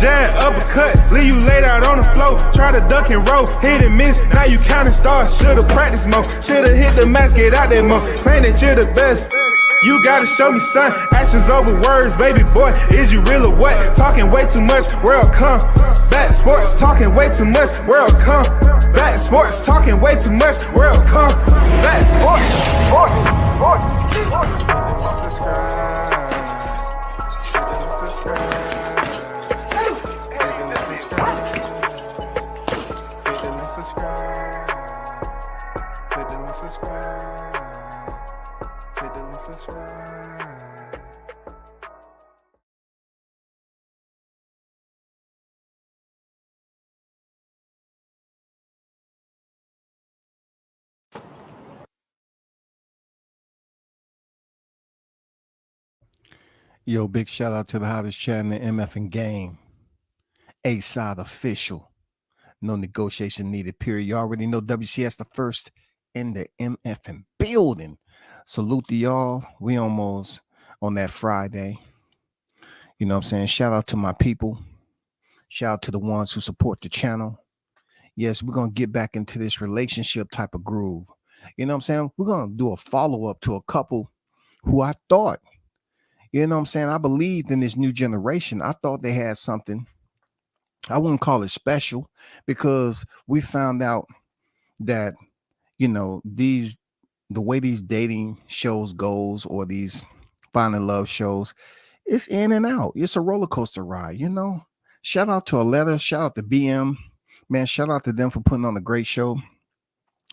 jab, uppercut, leave you laid out on the floor. Try to duck and roll, hit and miss, now you counting stars. Should've practiced more, should've hit the mask, get out there more. Claim that you're the best. You gotta show me, son. Actions over words, baby boy. Is you real or what? Talking way too much, world come. Back sports, talking way too much, world come. Back sports, talking way too much, world come. Back sports, Yo, big shout out to the hottest chat in the MF and game. A-side official. No negotiation needed, period. You already know WCS the first in the MF and building. Salute to y'all. We almost on that Friday. You know what I'm saying? Shout out to my people. Shout out to the ones who support the channel. Yes, we're going to get back into this relationship type of groove. You know what I'm saying? We're going to do a follow-up to a couple who I thought, you know what I'm saying, I believed in this new generation. I thought they had something. I wouldn't call it special because we found out that, you know, the way these dating shows goes or these finding love shows, it's in and out. It's a roller coaster ride, you know. Shout out to Aletta. Shout out to BM. Man, shout out to them for putting on a great show.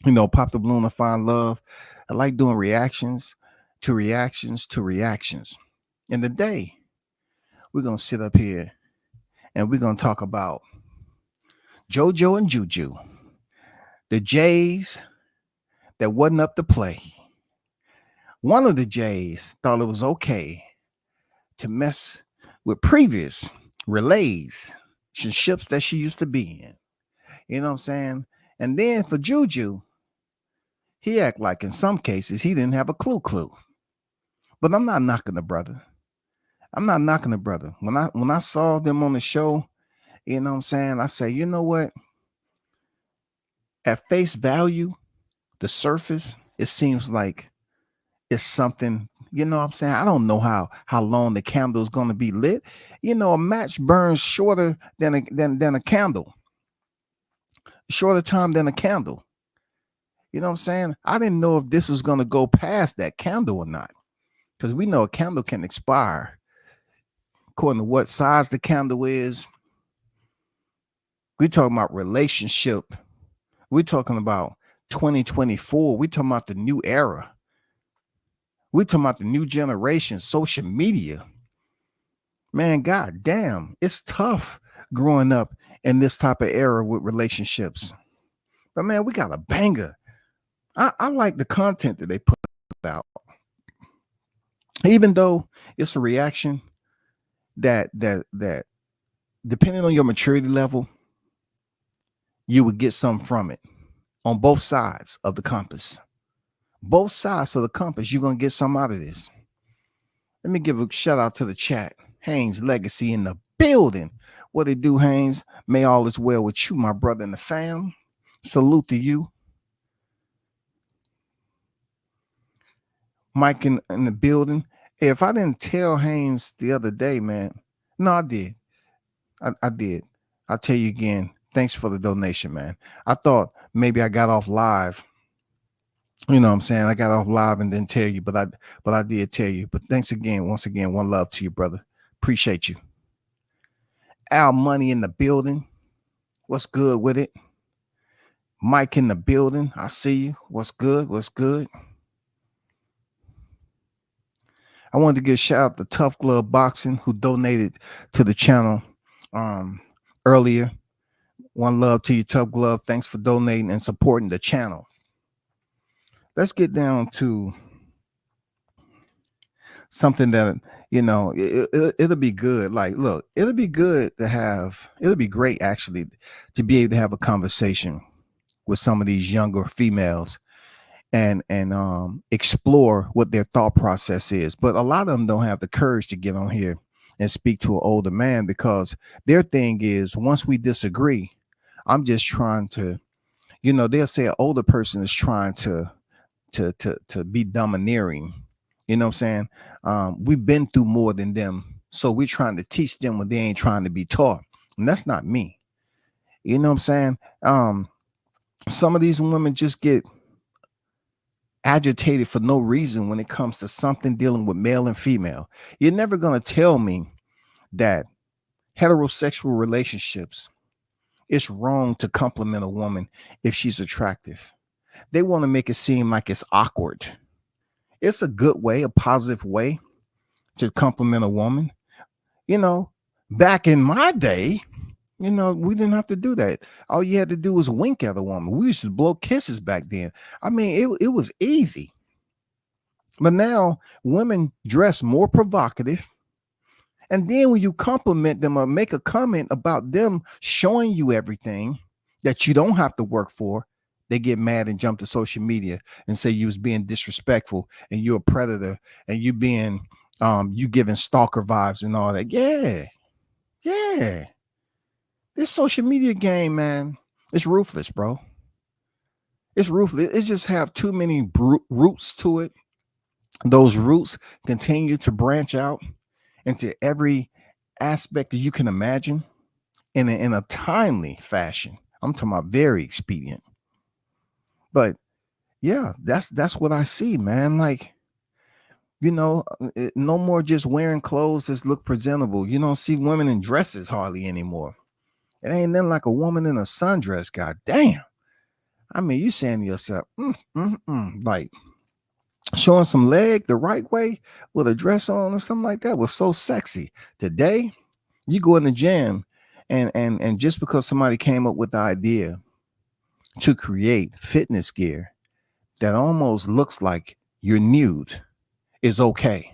You know, Pop the Balloon and Find Love. I like doing reactions to reactions to reactions. And today, we're going to sit up here and we're going to talk about Jojo and Juju. The Jays that wasn't up to play. One of the Jays thought it was okay to mess with previous relationships that she used to be in. You know what I'm saying? And then for Juju, he act like in some cases he didn't have a clue. But I'm not knocking the brother. I'm not knocking the brother. When I saw them on the show, you know what I'm saying? I say, you know what? At face value, the surface, it seems like it's something, you know what I'm saying? I don't know how long the candle is going to be lit. You know, a match burns shorter than a candle. Shorter time than a candle. You know what I'm saying? I didn't know if this was going to go past that candle or not. Because we know a candle can expire. According to what size the candle is. We're talking about relationship. We're talking about 2024. We're talking about the new era. We're talking about the new generation, social media. Man, god damn, it's tough growing up in this type of era with relationships. But man, we got a banger. I like the content that they put out. Even though it's a reaction that depending on your maturity level, you would get something from it on both sides of the compass. Both sides of the compass, you're going to get something out of this. Let me give a shout out to the chat. Haynes Legacy in the building. What it do, Haynes? May all is well with you, my brother and the fam. Salute to you. Mike in the building. If I didn't tell Haynes the other day, man. No, I did. I did. I'll tell you again. Thanks for the donation, man. I thought maybe I got off live. You know what I'm saying? I got off live and didn't tell you, but I did tell you. But thanks again. Once again, one love to you, brother. Appreciate you. Al Money in the building. What's good with it? Mike in the building. I see you. What's good? What's good? I wanted to give a shout out to Tough Glove Boxing, who donated to the channel earlier. One love to you, Tough Glove. Thanks for donating and supporting the channel. Let's get down to something that, you know, it'll be good. Like, look, it'll be good to have, it'll be great actually to be able to have a conversation with some of these younger females and explore what their thought process is. But a lot of them don't have the courage to get on here and speak to an older man, because their thing is, once we disagree, I'm just trying to, they'll say an older person is trying to be domineering. You know what I'm saying? We've been through more than them, so we're trying to teach them when they ain't trying to be taught. And that's not me. You know what I'm saying? Some of these women just get agitated for no reason when it comes to something dealing with male and female. You're never going to tell me that heterosexual relationships, it's wrong to compliment a woman if she's attractive. They want to make it seem like it's awkward. It's a good way, a positive way to compliment a woman. You know, back in my day, we didn't have to do that. All you had to do was wink at a woman. We used to blow kisses back then. I mean, it was easy. But now women dress more provocative. And then when you compliment them or make a comment about them showing you everything that you don't have to work for, they get mad and jump to social media and say you was being disrespectful and you're a predator and you giving stalker vibes and all that. Yeah. Yeah. This social media game, man, it's ruthless, bro. It's ruthless. It just have too many roots to it. Those roots continue to branch out into every aspect that you can imagine in a timely fashion. I'm talking about very expedient. But yeah, that's what I see, man. Like, no more just wearing clothes that look presentable. You don't see women in dresses hardly anymore. It ain't nothing like a woman in a sundress. God damn. I mean, you saying to yourself, like showing some leg the right way with a dress on or something like that was so sexy. Today, you go in the gym and just because somebody came up with the idea to create fitness gear that almost looks like you're nude is okay.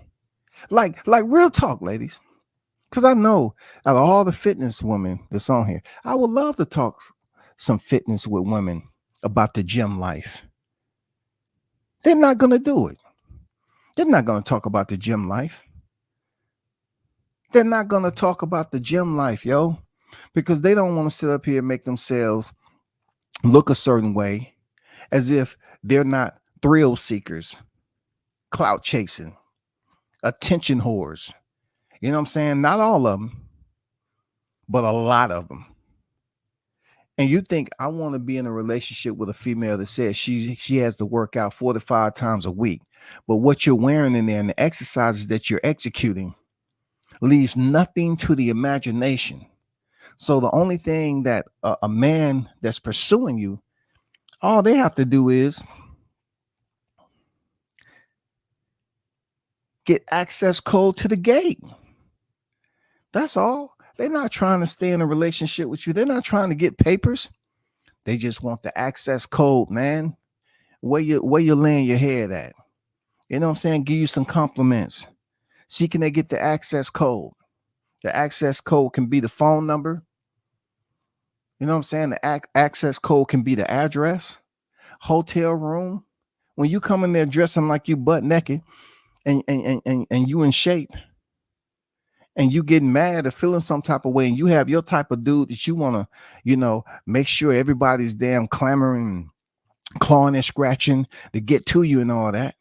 Like real talk, ladies. Because I know out of all the fitness women that's on here, I would love to talk some fitness with women about the gym life. They're not going to do it. They're not going to talk about the gym life. They're not going to talk about the gym life, yo, because they don't want to sit up here and make themselves look a certain way as if they're not thrill seekers, clout chasing, attention whores. You know what I'm saying? Not all of them, but a lot of them. And you think I want to be in a relationship with a female that says she has to work out 45 times a week, but what you're wearing in there and the exercises that you're executing leaves nothing to the imagination. So the only thing that a man that's pursuing you, all they have to do is get access code to the gate. That's all. They're not trying to stay in a relationship with you. They're not trying to get papers. They just want the access code, man. Where you laying your head at? You know what I'm saying? Give you some compliments. See, can they get the access code? The access code can be the phone number. You know what I'm saying? The access code can be the address, hotel room. When you come in there dressing like you butt naked and you in shape and you getting mad or feeling some type of way and you have your type of dude that you want to, make sure everybody's damn clamoring, clawing and scratching to get to you and all that.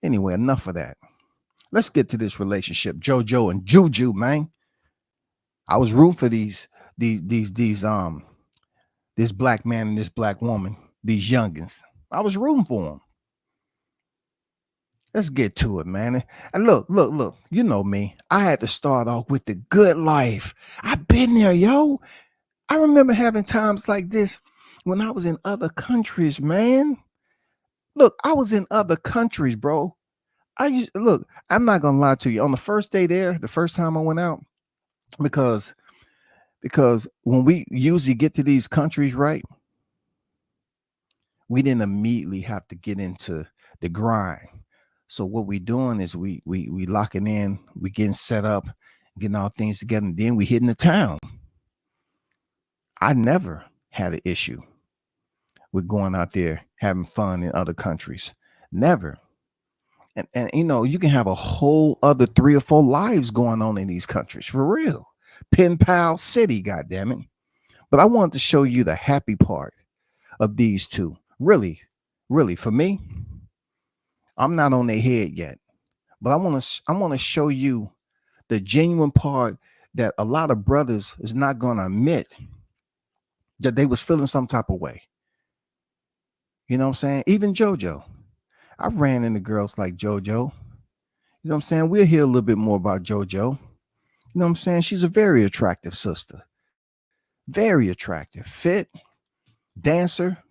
Anyway, enough of that. Let's get to this relationship, Jojo and Juju, man. I was rooting for these this black man and this black woman, these youngins. I was rooting for them. Let's get to it, man. And look. You know me. I had to start off with the good life. I've been there, yo. I remember having times like this when I was in other countries, man. Look, I was in other countries, bro. I'm not gonna lie to you. On the first day there, the first time I went out, because when we usually get to these countries, right, we didn't immediately have to get into the grind. So what we doing is we locking in, we getting set up, getting all things together, and then we hitting the town. I never had an issue with going out there having fun in other countries. Never. And you know, you can have a whole other 3 or 4 lives going on in these countries for real. Pen pal city, goddamn it. But I wanted to show you the happy part of these two. Really, really, for me, I'm not on their head yet. But I want to show you the genuine part that a lot of brothers is not gonna admit that they was feeling some type of way. You know what I'm saying? Even Jojo. I ran into girls like Jojo. You know what I'm saying? We'll hear a little bit more about Jojo. You know what I'm saying? She's a very attractive sister. Very attractive. Fit, dancer,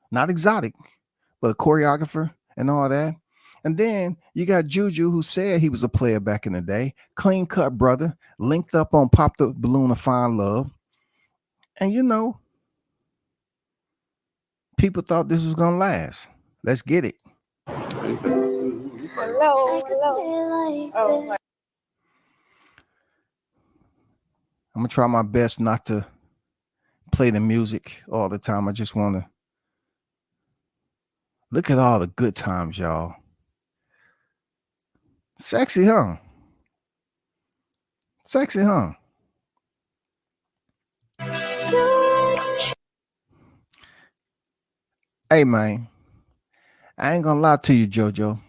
not exotic, but a choreographer and all that. And then you got Juju, who said he was a player back in the day, clean cut brother, linked up on Pop the Balloon of Fine Love. And you know, people thought this was gonna last. Let's get it. Hello, hello. Oh, I'm gonna try my best not to play the music all the time. I just want to look at all the good times, y'all. Sexy, huh? Sexy, huh? Hey, man, I ain't gonna lie to you, Jojo.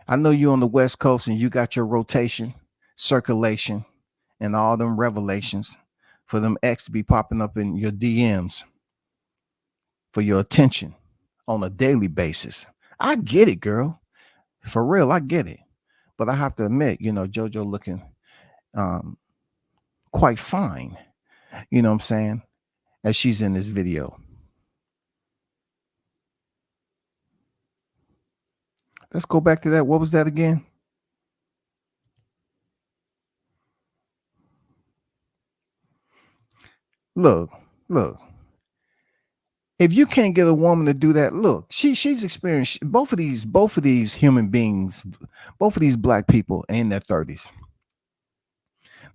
I know you on the West Coast and you got your rotation, circulation, and all them revelations for them X to be popping up in your DMs for your attention on a daily basis. I get it, girl. For real, I get it. But I have to admit, you know, Jojo looking um, quite fine. You know what I'm saying? As she's in this video. Let's go back to that. What was that again? Look, look. If you can't get a woman to do that, look, she's experienced both of these human beings, both of these black people in their 30s.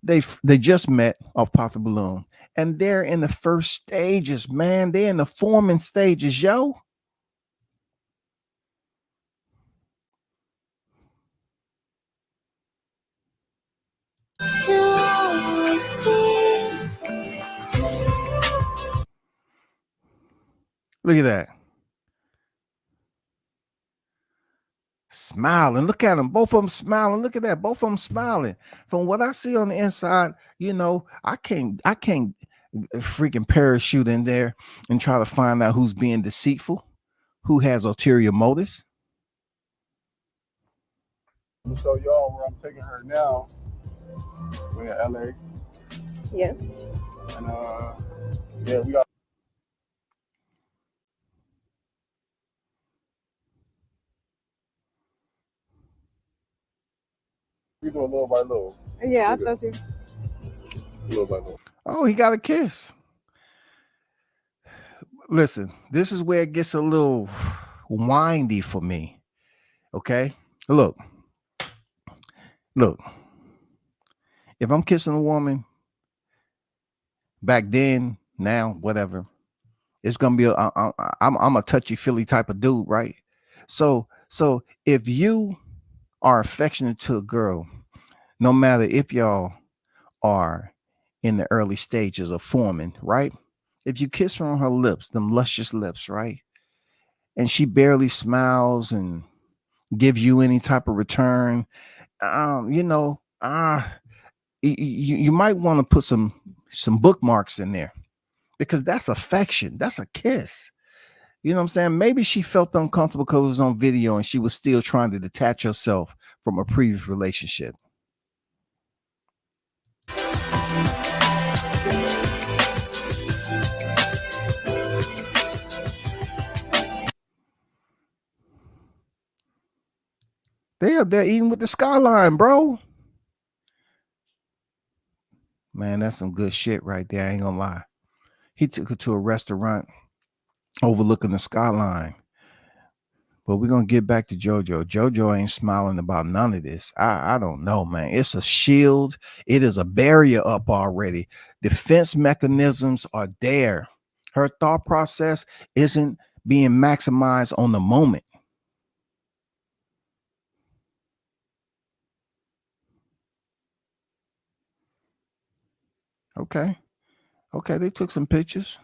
They just met off Pop the Balloon, and they're in the first stages, man. They're in the forming stages, yo. Look at that. Smiling. Look at them. Both of them smiling. Look at that. Both of them smiling. From what I see on the inside, you know, I can't freaking parachute in there and try to find out who's being deceitful, who has ulterior motives. I'm gonna show y'all where I'm taking her now. We're in LA. yes. And yeah, we do a little by little. Yeah, I thought you. Little by little. Oh, he got a kiss. Listen, this is where it gets a little windy for me. Okay? Look. If I'm kissing a woman back then, now, whatever, it's gonna be I'm a touchy feely type of dude, right? So if you are affectionate to a girl, no matter if y'all are in the early stages of forming, right? If you kiss her on her lips, them luscious lips, right? And she barely smiles and give you any type of return, you know, you might want to put some bookmarks in there because that's affection. That's a kiss. You know what I'm saying? Maybe she felt uncomfortable because it was on video and she was still trying to detach herself from a previous relationship. They up there eating with the skyline, bro. Man, that's some good shit right there. I ain't gonna lie. He took her to a restaurant overlooking the skyline. But we're gonna get back to Jojo. Jojo ain't smiling about none of this. I don't know, man. It's a shield. It is a barrier up already. Defense mechanisms are there. Her thought process isn't being maximized on the moment. Okay. Okay, they took some pictures.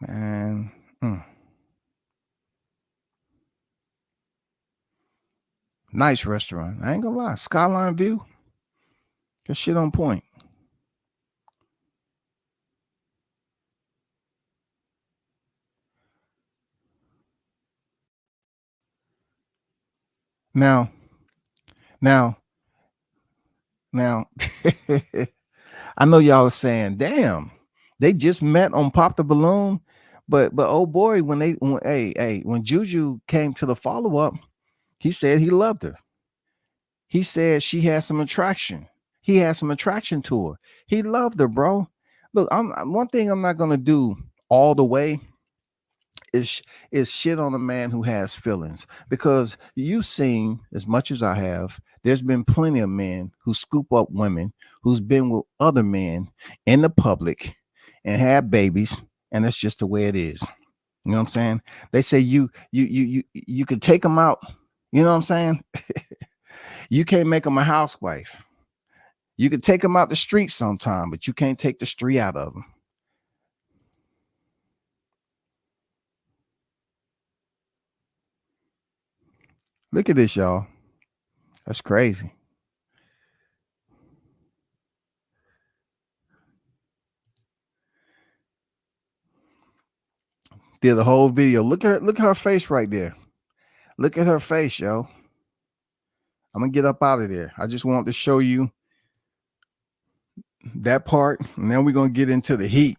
Man. Nice restaurant. I ain't gonna lie. Skyline view. That shit on point. Now, now, now, I know y'all are saying, damn, they just met on Pop the Balloon. But oh boy, when Juju came to the follow-up, he said he loved her. He said she had some attraction. He had some attraction to her. He loved her, bro. Look, one thing I'm not gonna do all the way is shit on a man who has feelings, because you've seen as much as I have. There's been plenty of men who scoop up women who's been with other men in the public and have babies, and that's just the way it is. You know what I'm saying? They say you can take them out. You know what I'm saying? You can't make them a housewife. You can take them out the street sometime, but you can't take the street out of them. Look at this, y'all. That's crazy. Did the whole video. Look at her face right there. Look at her face, yo. I'm gonna get up out of there. I just wanted to show you that part, and then we're gonna get into the heat.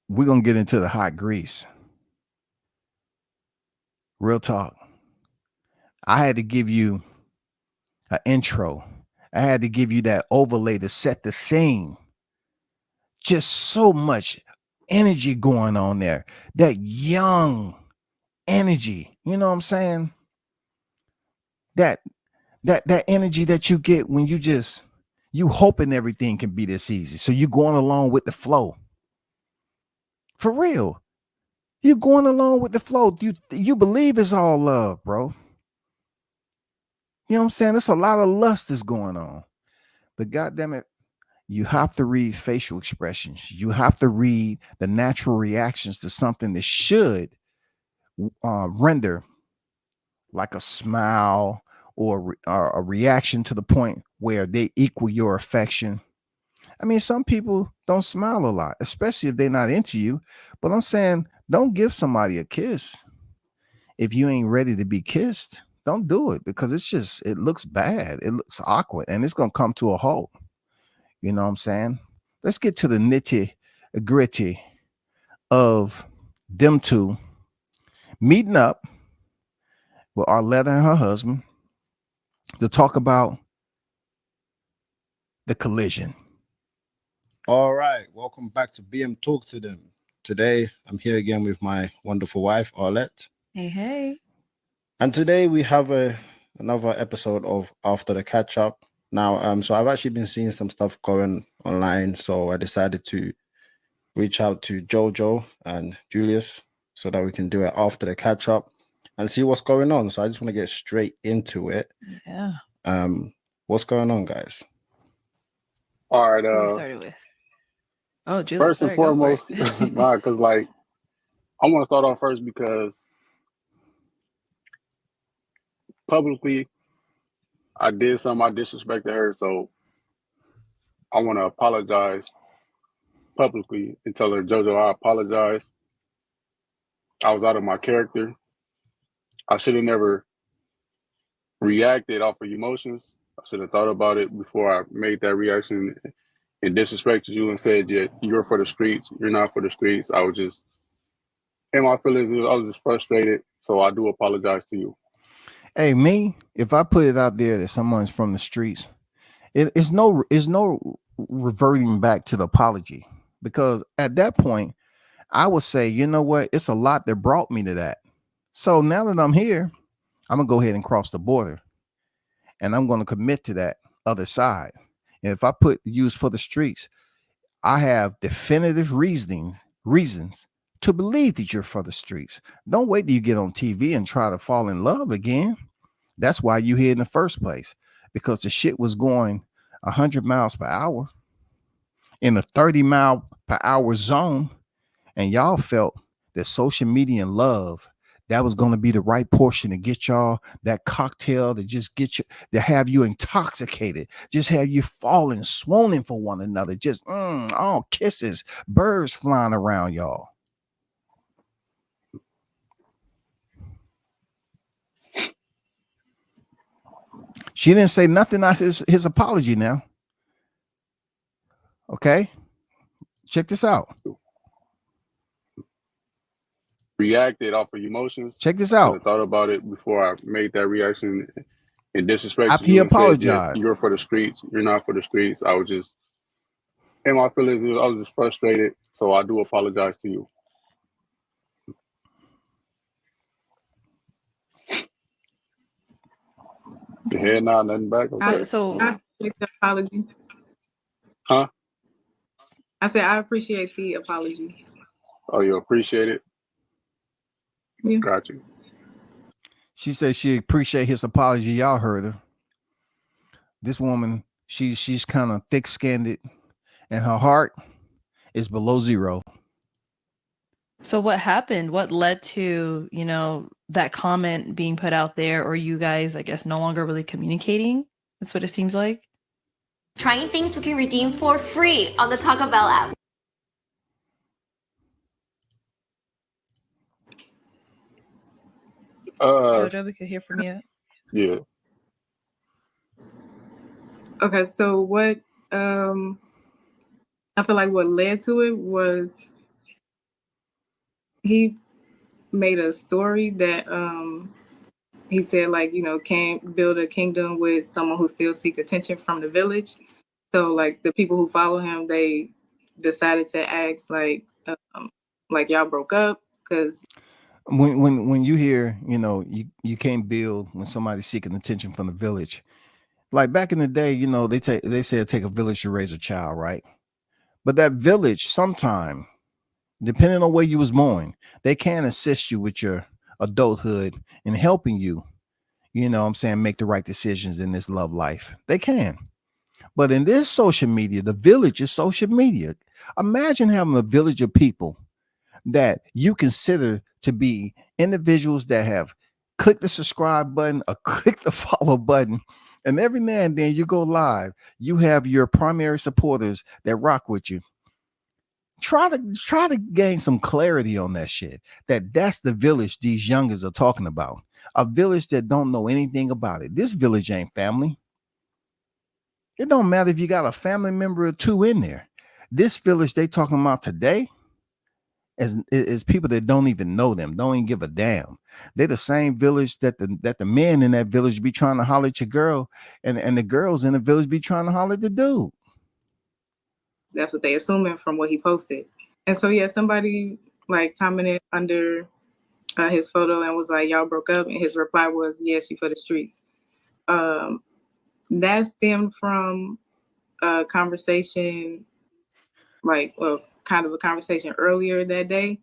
We're gonna get into the hot grease. Real talk. I had to give you an intro. I had to give you that overlay to set the scene. Just so much energy going on there. That young energy. You know what I'm saying? That energy that you get when you hoping everything can be this easy. So you're going along with the flow. For real. You're going along with the flow. You believe it's all love, bro. You know what I'm saying? There's a lot of lust that's going on. But goddamn it, you have to read facial expressions. You have to read the natural reactions to something that should render like a smile or a reaction to the point where they equal your affection. I mean, some people don't smile a lot, especially if they're not into you. But I'm saying, don't give somebody a kiss if you ain't ready to be kissed. Don't do it, because it looks bad. It looks awkward, and it's going to come to a halt. You know what I'm saying? Let's get to the nitty gritty of them two meeting up with Arletta and her husband to talk about the collision. All right, welcome back to BM Talk to Them. Today, I'm here again with my wonderful wife, Arlette. Hey. And today we have another episode of After the Catch Up. Now, so I've actually been seeing some stuff going online, so I decided to reach out to Jojo and Julius so that we can do it after the catch up and see what's going on. So I just want to get straight into it. Yeah. What's going on, guys? All right. Who we started with? Oh, Julius. First and foremost, because like I want to start off first because publicly I did something, I disrespected her, so I want to apologize publicly and tell her, Jojo, I apologize. I was out of my character. I should have never reacted off of emotions. I should have thought about it before I made that reaction and disrespected you and said, yeah, you're for the streets. You're not for the streets. I was just, in my feelings, I was just frustrated. So I do apologize to you. Hey, me, if I put it out there that someone's from the streets, it's no reverting back to the apology, because at that point, I would say, you know what? It's a lot that brought me to that. So now that I'm here, I'm going to go ahead and cross the border, and I'm going to commit to that other side. And if I put use for the streets, I have definitive reasons to believe that you're for the streets. Don't wait till you get on TV and try to fall in love again. That's why you here in the first place, because the shit was going 100 miles per hour in a 30-mile-per-hour zone, and y'all felt that social media and love, that was going to be the right portion to get y'all that cocktail to just get you, to have you intoxicated, just have you falling, swooning for one another, just all kisses, birds flying around y'all. She didn't say nothing out his apology now. Okay, check this out. Reacted off of emotions. Check this I should out. have thought about it before I made that reaction and disrespected After he you and said, apologized, you're for the streets. You're not for the streets. I was just, in my feelings, I was just frustrated. So I do apologize to you. Your head nod, nothing back. Okay. So I appreciate the apology. Huh? I said I appreciate the apology. Oh, you appreciate it? Yeah. Got you. she said she appreciate his apology. Y'all heard her. This woman, she's kind of thick-skinned, and her heart is below zero. So what happened? What led to, that comment being put out there, or you guys, I guess, no longer really communicating? That's what it seems like. Trying things we can redeem for free on the Taco Bell app. Jojo, we could hear from you. Yeah. Okay, so what I feel like what led to it was he made a story that he said, like, can't build a kingdom with someone who still seek attention from the village. So like the people who follow him, they decided to ask like y'all broke up, because When you hear, you can't build when somebody's seeking attention from the village. Like back in the day, they said take a village to raise a child, right? But that village, sometime, depending on where you was born, they can assist you with your adulthood and helping you, make the right decisions in this love life. They can. But in this social media, the village is social media. Imagine having a village of people that you consider to be individuals that have clicked the subscribe button or click the follow button. And every now and then you go live, you have your primary supporters that rock with you. Try to gain some clarity on that shit. That's the village these youngers are talking about. A village that don't know anything about it. This village ain't family. It don't matter if you got a family member or two in there. This village they talking about today is people that don't even know them, don't even give a damn. They're the same village that the men in that village be trying to holler at your girl, and the girls in the village be trying to holler at the dude. that's what they assuming from what he posted. And so yeah, somebody like commented under his photo and was like, y'all broke up, and his reply was, yes, you for the streets. That stemmed from a conversation, kind of a conversation earlier that day,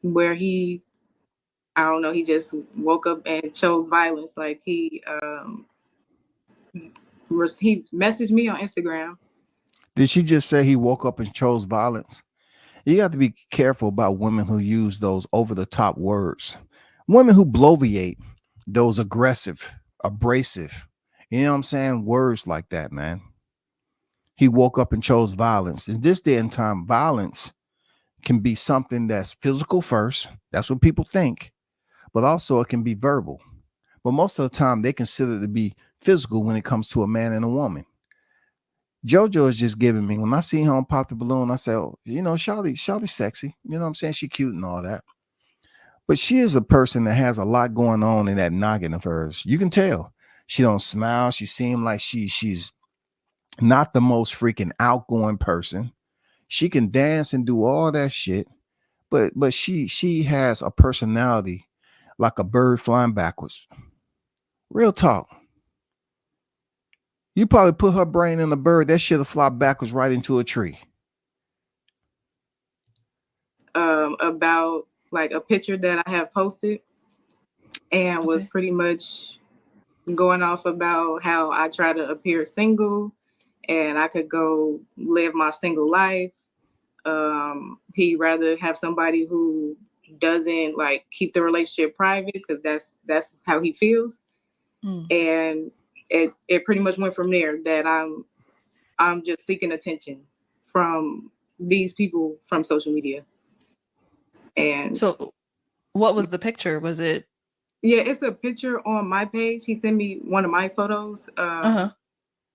where he just woke up and chose violence. Like he messaged me on Instagram. Did she just say he woke up and chose violence? You got to be careful about women who use those over-the-top words. Women who bloviate those aggressive, abrasive, words like that, man. He woke up and chose violence. In this day and time, violence can be something that's physical first. That's what people think. But also it can be verbal. But most of the time they consider it to be physical when it comes to a man and a woman. Jojo is just giving me, when I see her on Pop the Balloon, I say, oh, Shawty's sexy. She cute and all that. But she is a person that has a lot going on in that noggin of hers. You can tell. She don't smile. She seems like she's not the most freaking outgoing person. She can dance and do all that shit. But she has a personality like a bird flying backwards. Real talk. You probably put her brain in a bird, that shit'll fly backwards right into a tree. About like a picture that I have posted. and was Okay. pretty much going off about how I try to appear single and I could go live my single life. He'd rather have somebody who doesn't like keep the relationship private because that's how he feels. Mm. And it pretty much went from there that I'm just seeking attention from these people from social media. And So, what was the picture? Was it? yeah, it's a picture on my page. He sent me one of my photos. Uh-huh.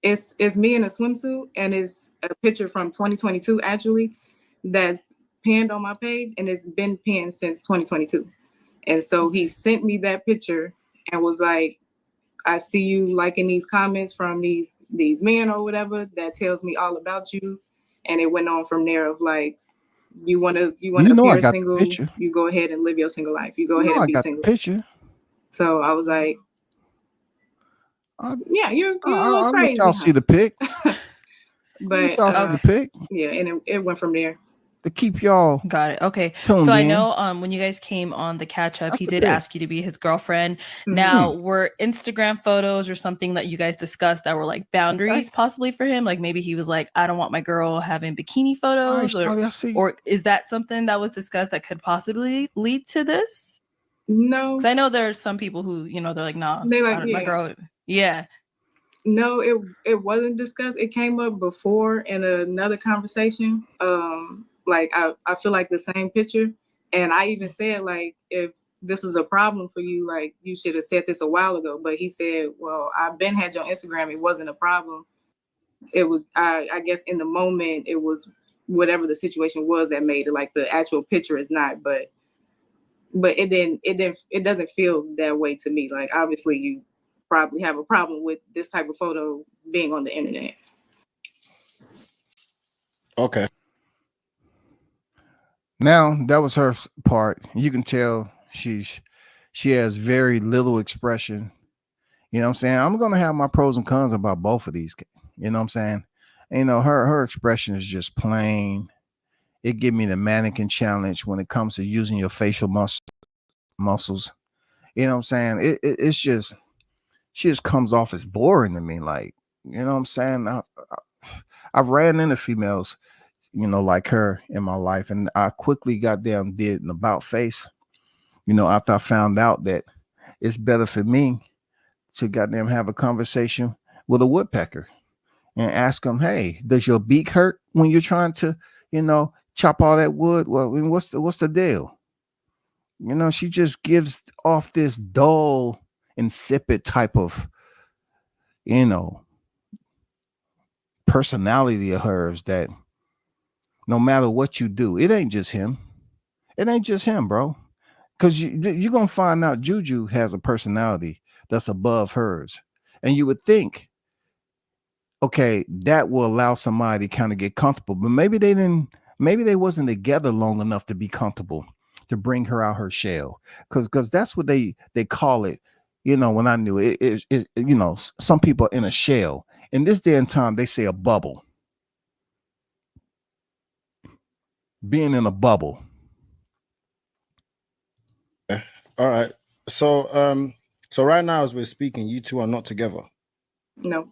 It's me in a swimsuit, and it's a picture from 2022 actually that's pinned on my page, and it's been pinned since 2022. And so he sent me that picture and was like, I see you liking these comments from these men or whatever. That tells me all about you. And it went on from there of like, you wanna You know I appear got the single, picture. you go ahead and live your single life. You go You ahead know and I be got the single. picture. So I was like, I, yeah, you're a little I'll let crazy. y'all see the pic. But Y'all see the pic yeah, and it went from there. to keep y'all Got it. Okay. tuned So I in. know when you guys came on the catch up, That's he the did pic. ask you to be his girlfriend. Mhm. Now, were Instagram photos or something that you guys discussed that were like boundaries possibly for him? Like maybe he was like, I don't want my girl having bikini All right, photos, Charlie, I see you. or is that something that was discussed that could possibly lead to this? No, Because I know there's some people who, they're like, nah, they like, my yeah. girl. Yeah. No, it wasn't discussed. It came up before in another conversation. Like I feel like the same picture. And I even said like if this was a problem for you, like you should have said this a while ago. But he said, well, I've been had your Instagram. It wasn't a problem. It was I guess in the moment it was whatever the situation was that made it like the actual picture is not, but it doesn't feel that way to me. Like obviously you probably have a problem with this type of photo being on the internet. Okay. Now that was her part. You can tell she has very little expression. You know what I'm saying? I'm gonna have my pros and cons about both of these. You know what I'm saying? And, her expression is just plain. It give me the mannequin challenge when it comes to using your facial muscles. You know what I'm saying? It's just she just comes off as boring to me. Like, you know what I'm saying? I've ran into females, like her in my life, and I quickly goddamn did an about face. After I found out that it's better for me to goddamn have a conversation with a woodpecker and ask them, hey, does your beak hurt when you're trying to, chop all that wood? Well, I mean, what's the deal? She just gives off this dull, insipid type of, personality of hers that no matter what you do, it ain't just him. It ain't just him, bro. Because you're going to find out Juju has a personality that's above hers. And you would think, okay, that will allow somebody to kind of get comfortable. But maybe they wasn't together long enough to be comfortable to bring her out her shell. Because that's what they call it. When I knew it, some people are in a shell. In this day and time, they say a bubble. Being in a bubble. All right. So right now as we're speaking, you two are not together. No.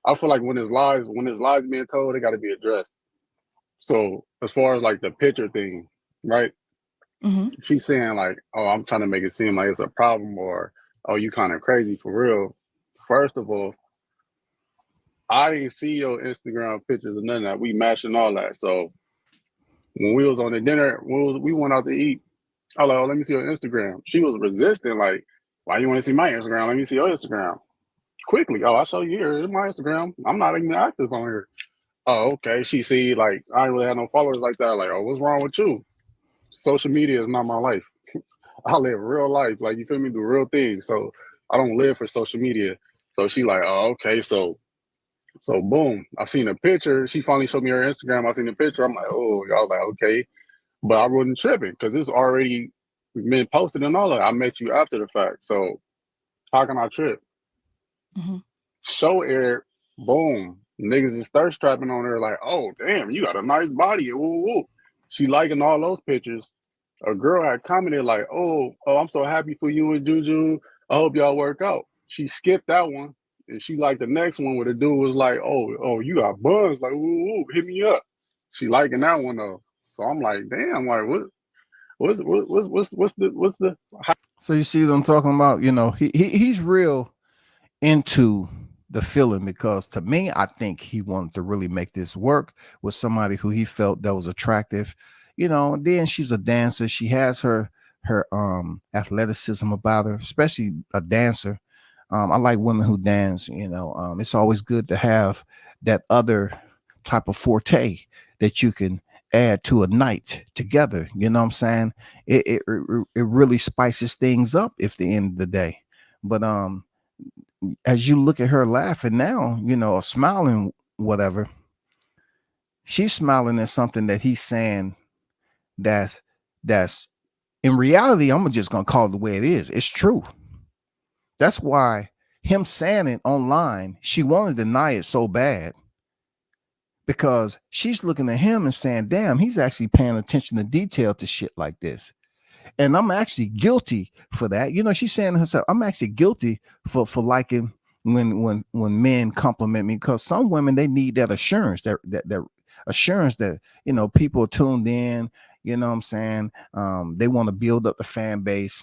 I feel like when there's lies being told, they got to be addressed. So as far as like the picture thing, right? Mm-hmm. She's saying like, oh, I'm trying to make it seem like it's a problem, or oh, you kind of crazy for real. First of all, I didn't see your Instagram pictures or none of that. We matched and all that. So when we was on the dinner, we went out to eat, I was like, oh, let me see your Instagram. She was resisting, like, why you want to see my Instagram? Let me see your Instagram. Quickly, oh, I'll show you here. Here's my Instagram. I'm not even active on here. Oh, okay. She see, like, I don't really have no followers like that. Like, oh, what's wrong with you? Social media is not my life. I live real life. Like, you feel me? Do real things. So I don't live for social media. So she like, oh, okay. So boom. I seen a picture. She finally showed me her Instagram. I seen the picture. I'm like, oh, y'all like, okay. But I wasn't tripping because it's already been posted and all that. I met you after the fact. So how can I trip? Mm-hmm. Show air, boom. Niggas is thirst trapping on her like, oh, damn, you got a nice body. Woo, woo. She liking all those pictures. a girl had commented like, "Oh, I'm so happy for you and Juju. I hope y'all work out." She skipped that one, and she liked the next one where the dude was like, "Oh, you got buns, like, ooh, hit me up." She liking that one though, so I'm like, damn, like, what's the So you see what I'm talking about? You know, he's real into the feeling, because to me, I think he wanted to really make this work with somebody who he felt that was attractive. You know, and then she's a dancer. She has her athleticism about her, especially a dancer. I like women who dance. You know, it's always good to have that other type of forte that you can add to a night together. You know what I'm saying? It really spices things up if the end of the day. But as you look at her laughing now, you know, or smiling, whatever, she's smiling at something that he's saying that's in reality, I'm just gonna call it the way it is. It's true. That's why him saying it online, she wanted to deny it so bad, because she's looking at him and saying, damn, he's actually paying attention to detail to shit like this. And I'm actually guilty for that. You know, she's saying to herself, I'm actually guilty for liking when men compliment me, because some women, they need that assurance, that assurance that, you know, people are tuned in. You know what I'm saying? They want to build up the fan base.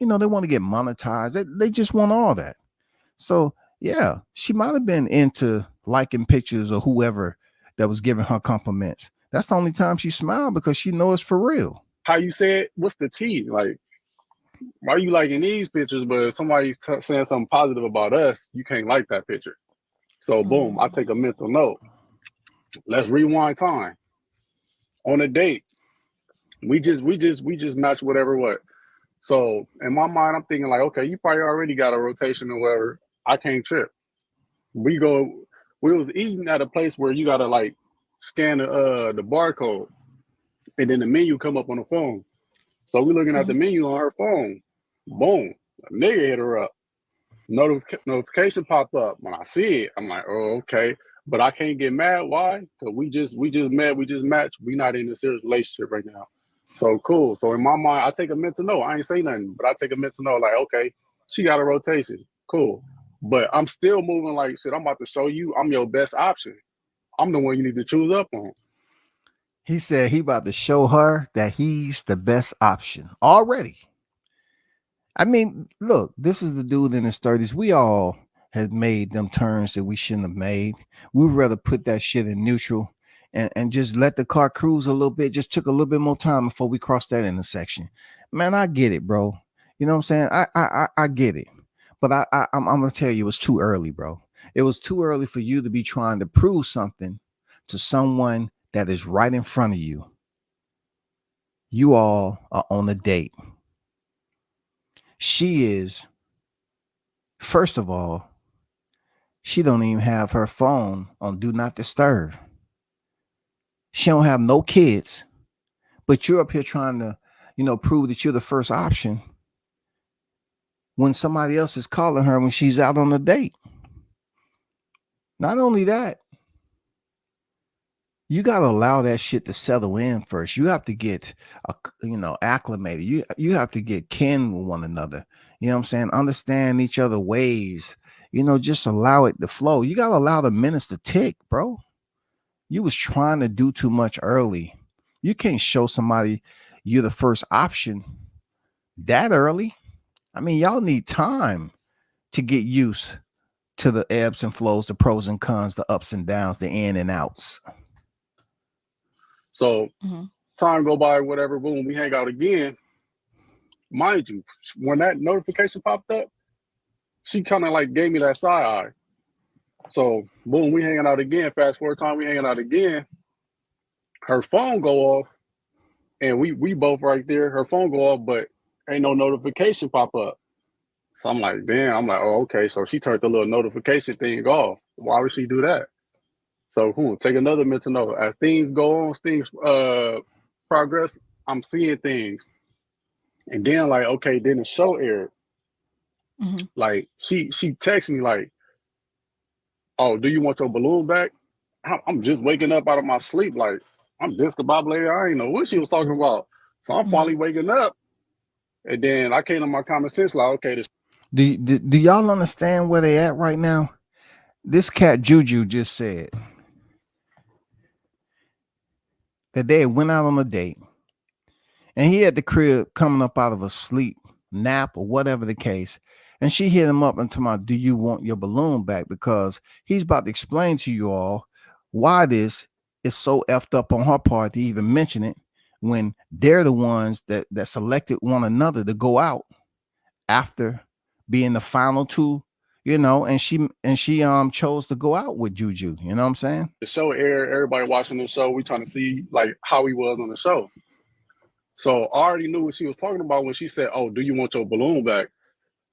You know, they want to get monetized. They just want all that. So yeah, she might have been into liking pictures of whoever that was giving her compliments. That's the only time she smiled, because she knows it's for real. how you say it? What's the tea? Like, why are you liking these pictures, but if somebody's saying something positive about us, you can't like that picture. So boom, I take a mental note. Let's rewind time. On a date, we just match whatever what. So in my mind, I'm thinking like, okay, you probably already got a rotation or whatever. I can't trip. We was eating at a place where you gotta like scan the barcode, and then the menu come up on the phone. So we looking at the menu on her phone. Boom, a nigga hit her up. Notification pop up. When I see it, I'm like, oh, okay. But I can't get mad. Why? Because we just met, we just matched. We not in a serious relationship right now. So cool. So in my mind, I take a mental note. I ain't say nothing, but I take a mental note like, okay, she got a rotation. Cool. But I'm still moving like shit. I'm about to show you I'm your best option. I'm the one you need to choose up on. He said he about to show her that he's the best option already. I mean, look, this is the dude in his 30s. We all have made them turns that we shouldn't have made. We'd rather put that shit in neutral and just let the car cruise a little bit. Just took a little bit more time before we crossed that intersection. Man, I get it, bro. You know what I'm saying? I get it. But I'm gonna tell you, it was too early, bro. It was too early for you to be trying to prove something to someone that is right in front of you. You all are on a date. She is, first of all, she don't even have her phone on do not disturb. She don't have no kids, but you're up here trying to, you know, prove that you're the first option when somebody else is calling her when she's out on a date. Not only that, you got to allow that shit to settle in first. You have to get, acclimated. You have to get kin with one another. You know what I'm saying? Understand each other ways. You know, just allow it to flow. You got to allow the minutes to tick, bro. You was trying to do too much early. You can't show somebody you're the first option that early. I mean, y'all need time to get used to the ebbs and flows, the pros and cons, the ups and downs, the in and outs. So time go by, whatever, boom, we hang out again. Mind you, when that notification popped up, she kind of like gave me that side eye. So boom, we hanging out again. Fast forward time, we hanging out again. Her phone go off, and we both right there. Her phone go off, but ain't no notification pop up. So I'm like, damn. I'm like, oh, okay. So she turned the little notification thing off. Why would she do that? So take another mental note. As things go on, things progress, I'm seeing things. And then like, okay, then the show aired. Like she texted me like, oh, do you want your balloon back? I'm just waking up out of my sleep. Like, I'm discombobulated. I ain't know what she was talking about. So I'm finally waking up, and then I came to my common sense like, okay, Do y'all understand where they at right now? This cat Juju just said that they went out on a date, and he at the crib coming up out of a sleep nap or whatever the case, and she hit him up and told him, "Do you want your balloon back?" Because he's about to explain to you all why this is so effed up on her part to even mention it when they're the ones that selected one another to go out after being the final two, and she chose to go out with Juju. You know what I'm saying? the show aired, everybody watching the show, we trying to see like how he was on the show. So I already knew what she was talking about when she said, "Oh, do you want your balloon back?"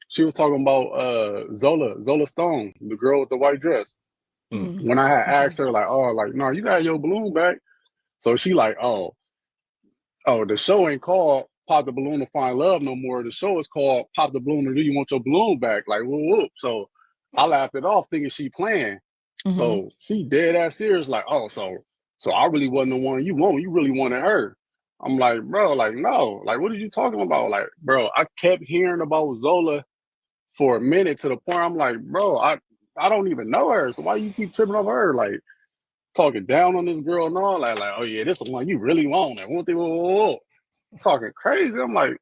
She was talking about Zola Stone, the girl with the white dress. When I had asked her, like, "Oh, like, no, you got your balloon back." So she like, "Oh, the show ain't called Pop the Balloon to Find Love no more. The show is called Pop the Balloon or Do You Want Your Balloon Back?" Like, whoop, whoop. So I laughed it off thinking she playing. So she dead ass serious, like, "Oh, so I really wasn't the one you want. You really wanted her." I'm like, "Bro, like, no. Like, what are you talking about?" Like, bro, I kept hearing about Zola for a minute to the point I'm like, "Bro, I don't even know her. So why you keep tripping over her? Like, talking down on this girl and all like, oh yeah, this the one you really want. And whoa. Talking crazy. I'm like,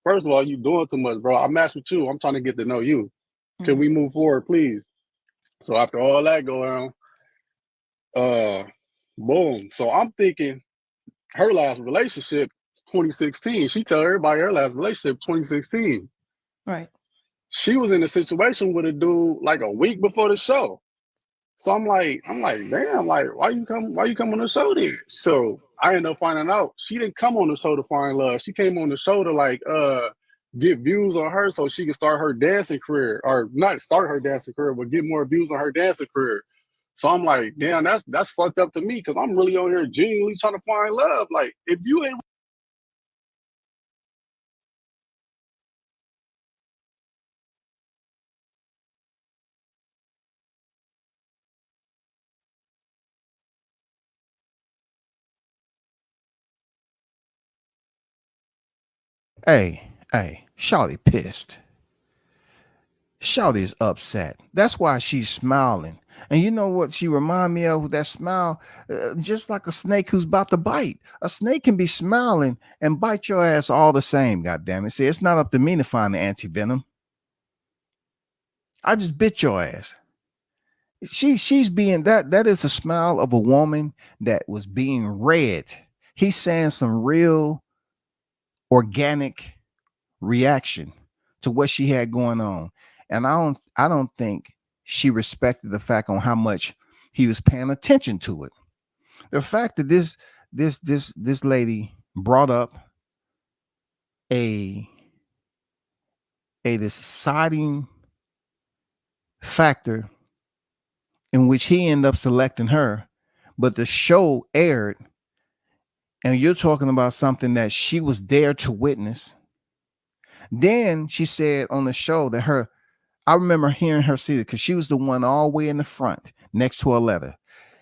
first of all, you doing too much, bro. I matched with you. I'm trying to get to know you. Can we move forward, please? So after all that going on, boom. So I'm thinking her last relationship 2016. She tell everybody her last relationship 2016. Right. She was in a situation with a dude like a week before the show. So I'm like, damn, like, why you come on the show then? So I ended up finding out she didn't come on the show to find love. She came on the show to like get views on her so she could start her dancing career. Or not start her dancing career, but get more views on her dancing career. So I'm like, damn, that's fucked up to me because I'm really on here genuinely trying to find love. Like, if you ain't Hey, Shawty pissed. Shawty's upset. That's why she's smiling. And you know what she remind me of? That smile, just like a snake who's about to bite. A snake can be smiling and bite your ass all the same. God damn it! See, it's not up to me to find the anti venom. I just bit your ass. She's being that is a smile of a woman that was being read. He's saying some real organic reaction to what she had going on. And I don't think she respected the fact on how much he was paying attention to it. The fact that this lady brought up a deciding factor in which he ended up selecting her, but the show aired, and you're talking about something that she was there to witness. Then she said on the show that I remember hearing her say it because she was the one all the way in the front next to her letter.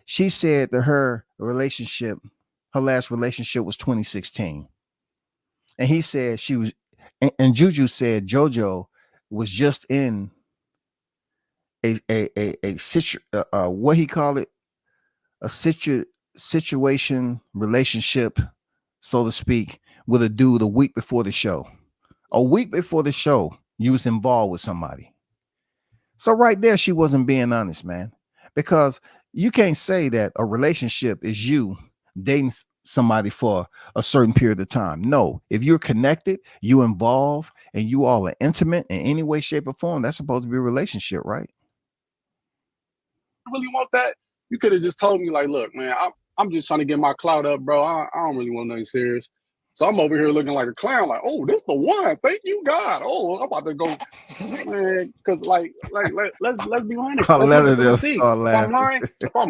She said that her last relationship was 2016. And he said she was, and Juju said Jojo was just in what he called it, a situation relationship, so to speak, with a dude a week before the show. A week before the show, you was involved with somebody. So right there, she wasn't being honest, man, because you can't say that a relationship is you dating somebody for a certain period of time. No, if you're connected, you involved, and you all are intimate in any way, shape, or form, that's supposed to be a relationship, right? Really want that? You could have just told me, like, look, man, I'm just trying to get my clout up, bro. I don't really want nothing serious. So I'm over here looking like a clown, like, oh, this the one. Thank you, God. Oh, I'm about to go, man, because let's be honest. I'll Let's let look at the her receipt. start If I'm laughing.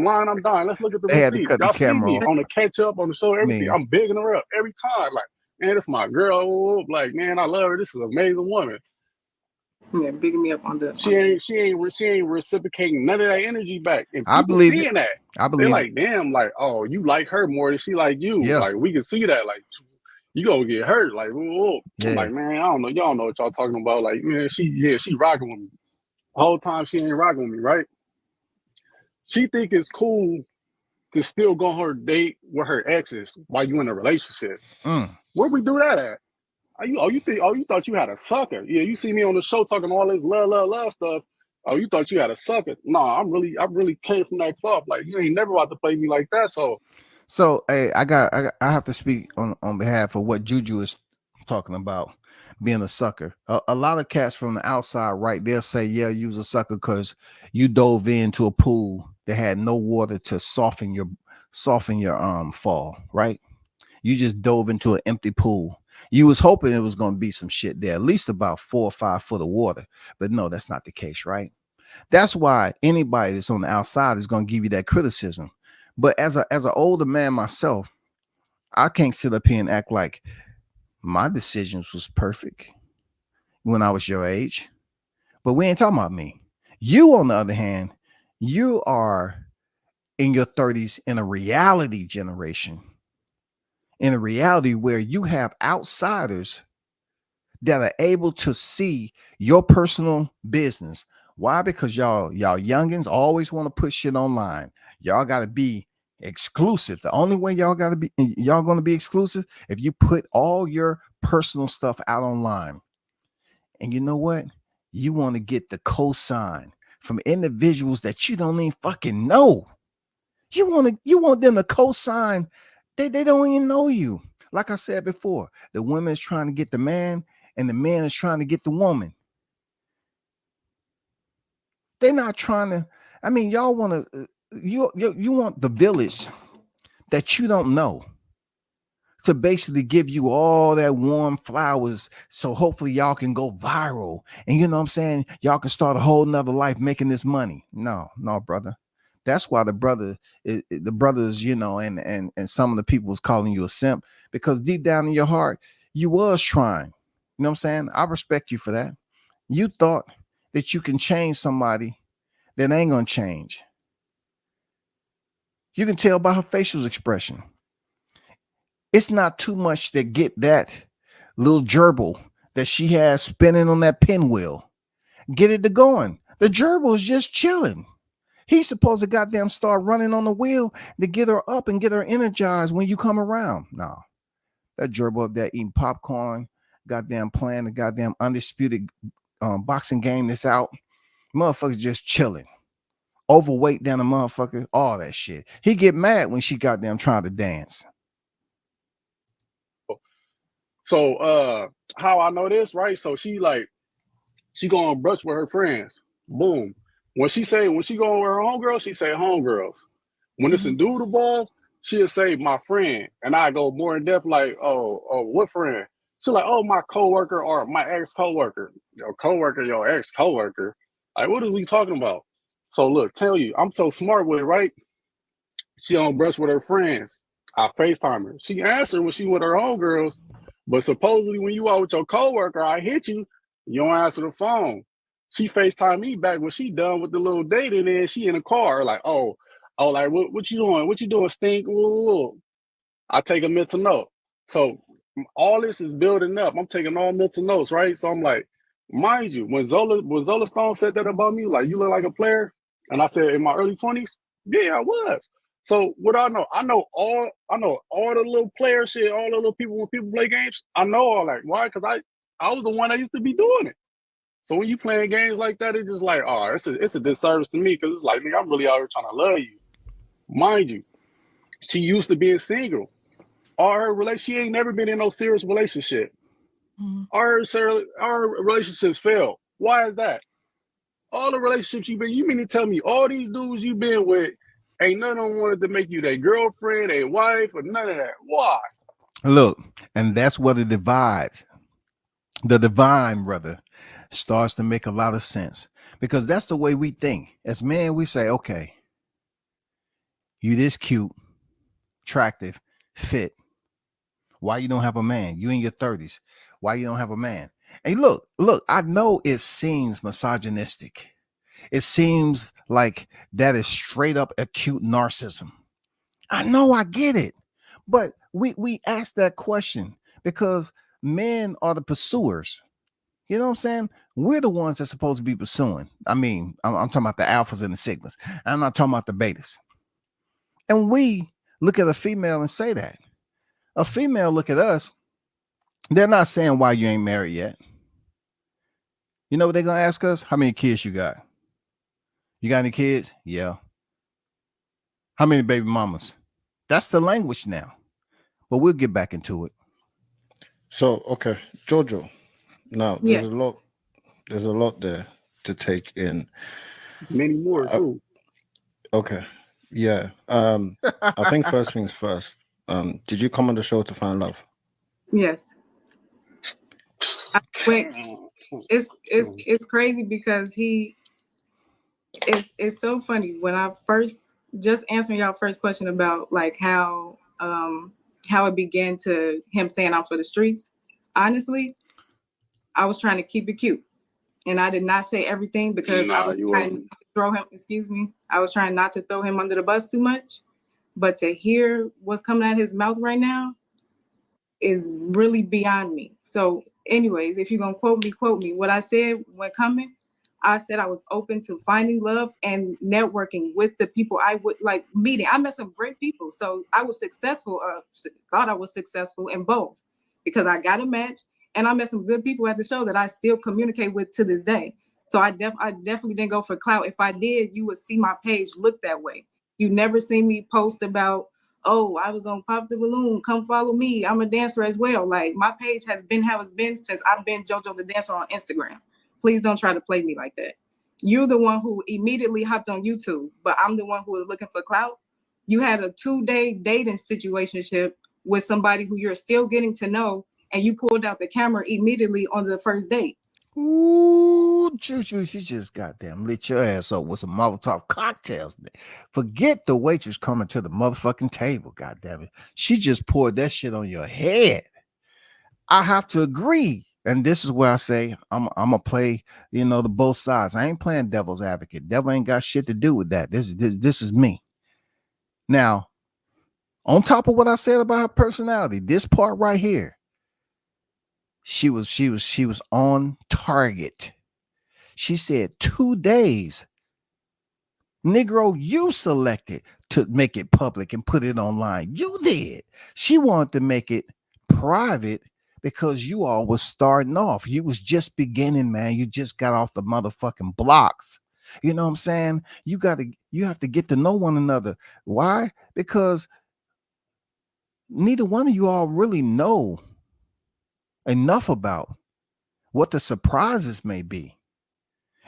lying, I'm dying. Let's look at the They had to receipt. cut the Y'all see camera me off. on the catch up, on the show, everything. mean- I'm bigging her up every time. Like, man, this is my girl. Like, man, I love her. This is an amazing woman. Yeah, bigging me up on the. She ain't reciprocating none of that energy back. And I people believe it. seeing that. I They're believe like, it. damn, like, oh, you like her more than she like you. Yeah. Like, we can see that. Like, you gonna get hurt. Like, whoa. Yeah. I'm like, man, I don't know. Y'all know what y'all talking about. Like, man, she rocking with me. The whole time she ain't rocking with me, right? She think it's cool to still go on her date with her exes while you in a relationship. Where we do that at? You thought you had a sucker. Yeah, you see me on the show talking all this love stuff. Oh, you thought you had a sucker. Nah, I really came from that club. Like, you ain't never about to play me like that. So hey, I have to speak on behalf of what Juju is talking about, being a sucker. A lot of cats from the outside, right? They'll say, yeah, you was a sucker because you dove into a pool that had no water to soften your fall, right? You just dove into an empty pool. You was hoping it was going to be some shit there, at least about 4 or 5 foot of water. But no, that's not the case, right? That's why anybody that's on the outside is going to give you that criticism. But as an older man myself, I can't sit up here and act like my decisions was perfect when I was your age. But we ain't talking about me. You, on the other hand, you are in your 30s in a reality generation, in a reality where you have outsiders that are able to see your personal business. Why? Because y'all youngins always want to put shit online. Y'all got to be exclusive. The only way y'all going to be exclusive if you put all your personal stuff out online. And you know what? You want to get the cosign from individuals that you don't even fucking know. You want them to cosign. They don't even know you. Like I said before, the woman is trying to get the man, and the man is trying to get the woman. They're not trying to. I mean, y'all want to. You want the village that you don't know to basically give you all that warm flowers, so hopefully y'all can go viral, and you know what I'm saying, y'all can start a whole nother life making this money. No, brother. That's why the brothers, you know, and some of the people was calling you a simp, because deep down in your heart, you was trying. You know what I'm saying? I respect you for that. You thought that you can change somebody that ain't gonna change. You can tell by her facial expression. It's not too much to get that little gerbil that she has spinning on that pinwheel. Get it to going. The gerbil is just chilling. He's supposed to goddamn start running on the wheel to get her up and get her energized when you come around. No, that gerbil up there eating popcorn, goddamn playing the goddamn undisputed boxing game that's out. Motherfuckers just chilling. Overweight down the motherfucker, all that shit. He get mad when she goddamn trying to dance. So how I know this, right? So she go on brunch with her friends. Boom. When she go with her homegirls, she say homegirls. When it's a dude involved, she'll say my friend. And I go more in depth, like, oh, what friend? She's like, oh, my coworker or my ex-coworker. Your coworker, your ex-coworker. Like, what are we talking about? So look, tell you, I'm so smart with it, right? She on brush with her friends. I FaceTime her. She answered when she with her homegirls, but supposedly when you out with your coworker, I hit you, you don't answer the phone. She FaceTime me back when she done with the little date, and then she in the car, like, like what you doing? What you doing, Stink? Woo. I take a mental note. So all this is building up. I'm taking all mental notes, right? So I'm like, mind you, when Zola Stone said that about me, like, you look like a player, and I said in my early 20s, yeah, I was. So what I know all the little player shit, all the little people when people play games. I know all that. Why? Because I was the one that used to be doing it. So when you playing games like that, it's just like, oh, it's a disservice to me, because it's like, nigga, I'm really out here trying to love you. Mind you, she used to being single. She ain't never been in no serious relationship. Mhm. Our relationships failed. Why is that? All the relationships you mean to tell me all these dudes you've been with, ain't none of them wanted to make you their girlfriend, their wife, or none of that. Why? Look, and that's what it divides. The divine, brother, starts to make a lot of sense, because that's the way we think. As men, we say, okay, you this cute, attractive, fit. Why you don't have a man? You in your 30s. Why you don't have a man? Hey, look, I know it seems misogynistic. It seems like that is straight up acute narcissism. I know, I get it. But we ask that question because men are the pursuers. You know what I'm saying? We're the ones that's supposed to be pursuing. I mean, I'm talking about the alphas and the sigmas. I'm not talking about the betas. And we look at a female and say that. A female look at us, they're not saying why you ain't married yet. You know what they're gonna ask us? How many kids you got? You got any kids? Yeah. How many baby mamas? That's the language now. But we'll get back into it. So okay, Jojo. Now Yes. there's a lot there to take in. Many more too. Okay. Yeah. I think first things first. Did you come on the show to find love? Yes. It's crazy because it's so funny. When I first just answering y'all first question about like how it began to him saying I'm for the streets, honestly, I was trying to keep it cute. And I did not say everything because I was trying to throw him, I was trying not to throw him under the bus too much. But to hear what's coming out of his mouth right now is really beyond me. So anyways, if you're going to quote me. What I said when coming, I said I was open to finding love and networking with the people I would like meeting. I met some great people. So I was successful, thought I was successful in both because I got a match and I met some good people at the show that I still communicate with to this day. So I definitely didn't go for clout. If I did, you would see my page look that way. You never see me post about, oh, I was on Pop the Balloon, come follow me. I'm a dancer as well. Like my page has been how it's been since I've been Jojo the Dancer on Instagram. Please don't try to play me like that. You're the one who immediately hopped on YouTube, but I'm the one who was looking for clout. You had a 2-day dating situationship with somebody who you're still getting to know, and you pulled out the camera immediately on the first date. Ooh, Juju, you just goddamn lit your ass up with some Molotov cocktails. Forget the waitress coming to the motherfucking table, goddamn it. She just poured that shit on your head. I have to agree. And this is where I say I'm gonna play, the both sides. I ain't playing devil's advocate. Devil ain't got shit to do with that. This is me. Now, on top of what I said about her personality, this part right here, she was on target. She said 2 days. Negro, you selected to make it public and put it online. You did. She wanted to make it private because you all was starting off. You was just beginning, man. You just got off the motherfucking blocks. You know what I'm saying? You have to get to know one another. Why? Because neither one of you all really know enough about what the surprises may be.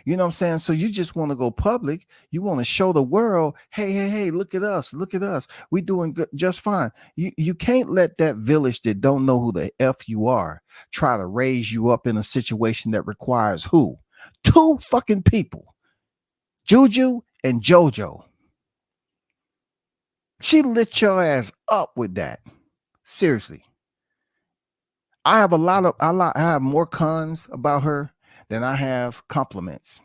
You know what I'm saying? So you just want to go public. You want to show the world, hey, look at us. Look at us. We doing good, just fine. You can't let that village that don't know who the F you are try to raise you up in a situation that requires who? 2 fucking people Juju and Jojo. She lit your ass up with that. Seriously. I have more cons about her than I have compliments.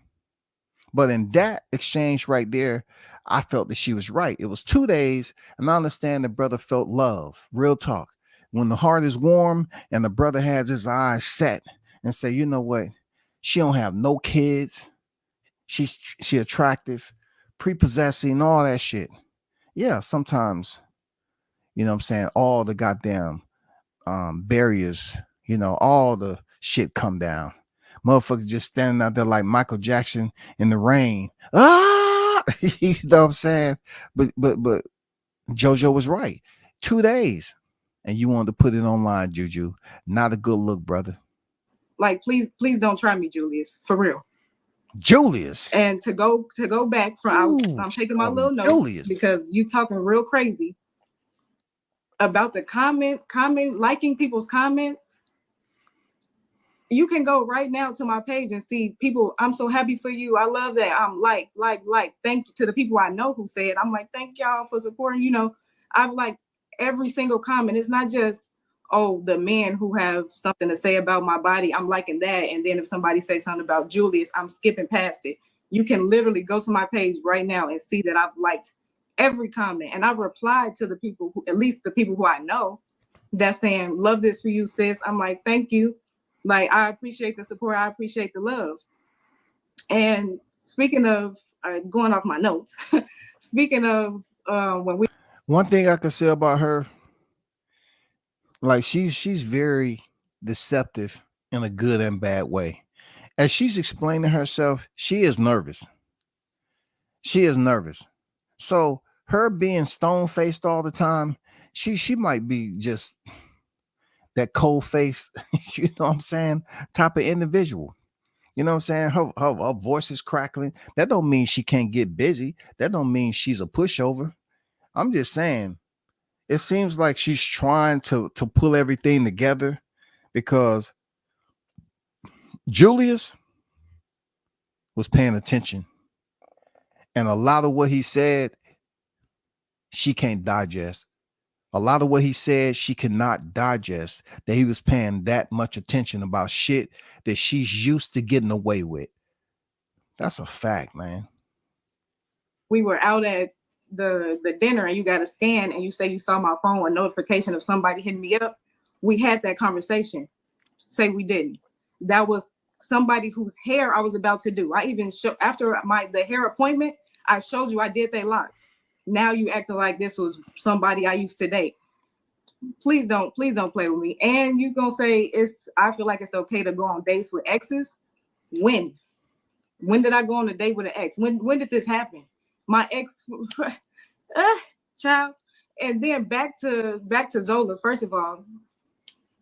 But in that exchange right there, I felt that she was right. It was 2 days, and I understand the brother felt love. Real talk. When the heart is warm and the brother has his eyes set and say, you know what? She don't have no kids. She attractive, prepossessing, all that shit. Yeah, sometimes, you know what I'm saying, all the goddamn barriers, you know, all the shit come down. Motherfuckers just standing out there like Michael Jackson in the rain. Ah, you know what I'm saying? But Jojo was right. 2 days, and you wanted to put it online, Juju. Not a good look, brother. Like, please don't try me, Julius, for real. Julius. And to go back from, I'm taking my little notes Julius, because you talking real crazy about the comment liking people's comments. You can go right now to my page and see people. I'm so happy for you. I love that. I'm like. Thank you to the people I know who said. I'm like, thank y'all for supporting. You know, I've liked every single comment. It's not just, oh, the men who have something to say about my body. I'm liking that. And then if somebody says something about Julius, I'm skipping past it. You can literally go to my page right now and see that I've liked every comment. And I've replied to the people who, at least the people who I know, that's saying, love this for you, sis. I'm like, thank you. Like, I appreciate the support. I appreciate the love. And speaking of going off my notes, speaking of when we. One thing I can say about her, like she's very deceptive in a good and bad way. As she's explaining herself, she is nervous. She is nervous. So her being stone faced all the time, she might be just that cold face, you know what I'm saying, type of individual. You know what I'm saying? Her voice is crackling. That don't mean she can't get busy. That don't mean she's a pushover. I'm just saying, it seems like she's trying to pull everything together because Julius was paying attention. And a lot of what he said, she can't digest. A lot of what he said, she cannot digest, that he was paying that much attention about shit that she's used to getting away with. That's a fact, man. We were out at the dinner and you got to scan and you say you saw my phone, a notification of somebody hitting me up. We had that conversation. Say we didn't. That was somebody whose hair I was about to do. I even showed after the hair appointment, I showed you I did their locks. Now you acting like this was somebody I used to date. Please don't play with me. And you gonna say I feel like it's okay to go on dates with exes. When did I go on a date with an ex? When did this happen? My ex child. And then back to Zola. First of all,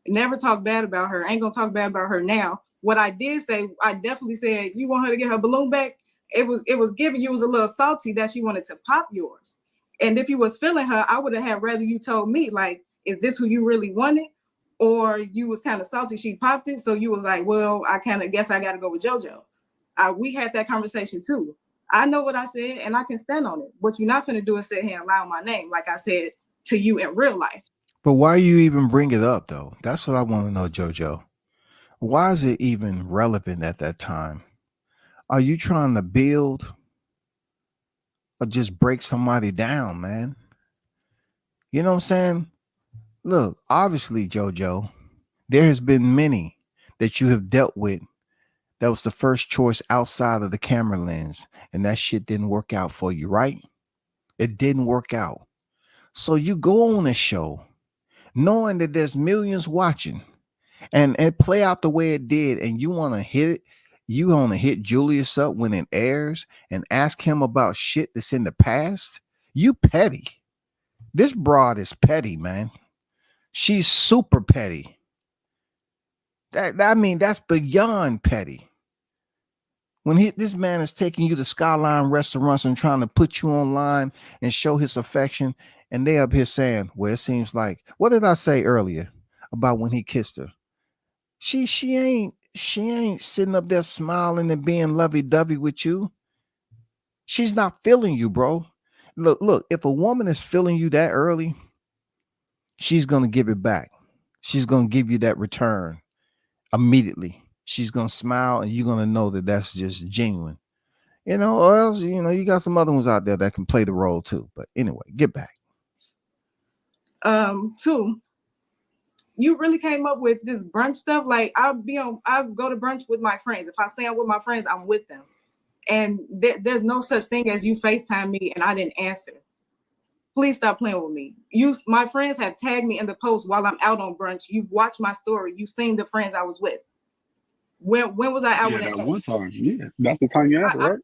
never talk bad about her. I ain't gonna talk bad about her now. What I did say, I definitely said, you want her to get her balloon back? It was given. You was a little salty that she wanted to pop yours. And if you was feeling her, I would have had rather you told me, like, is this who you really wanted? Or you was kind of salty, she popped it. So you was like, well, I kind of guess I got to go with Jojo. We had that conversation too. I know what I said and I can stand on it. What you're not going to do is sit here and lie on my name, like I said to you in real life. But why you even bring it up, though? That's what I want to know, Jojo. Why is it even relevant at that time? Are you trying to build or just break somebody down, man? You know what I'm saying? Look, obviously, Jojo, there has been many that you have dealt with that was the first choice outside of the camera lens, and that shit didn't work out for you, right? It didn't work out. So you go on a show knowing that there's millions watching and it play out the way it did, and you want to hit Julius up when it airs and ask him about shit that's in the past. You petty. This broad is petty, man. She's super petty. That's beyond petty. When this man is taking you to Skyline restaurants and trying to put you online and show his affection, and they up here saying, well, it seems like, what did I say earlier about when he kissed her? She ain't sitting up there smiling and being lovey-dovey with you. She's not feeling you, bro. Look, if a woman is feeling you that early, she's going to give it back. She's going to give you that return immediately. She's going to smile and you're going to know that that's just genuine. Or else, you got some other ones out there that can play the role too. But anyway, get back. Two, you really came up with this brunch stuff. Like I go to brunch with my friends. If I say I'm with my friends, I'm with them. And there's no such thing as you FaceTime me and I didn't answer. Please stop playing with me. My friends have tagged me in the post while I'm out on brunch. You've watched my story. You've seen the friends I was with. When was I out with that one time? Yeah, that's the time you answered, right?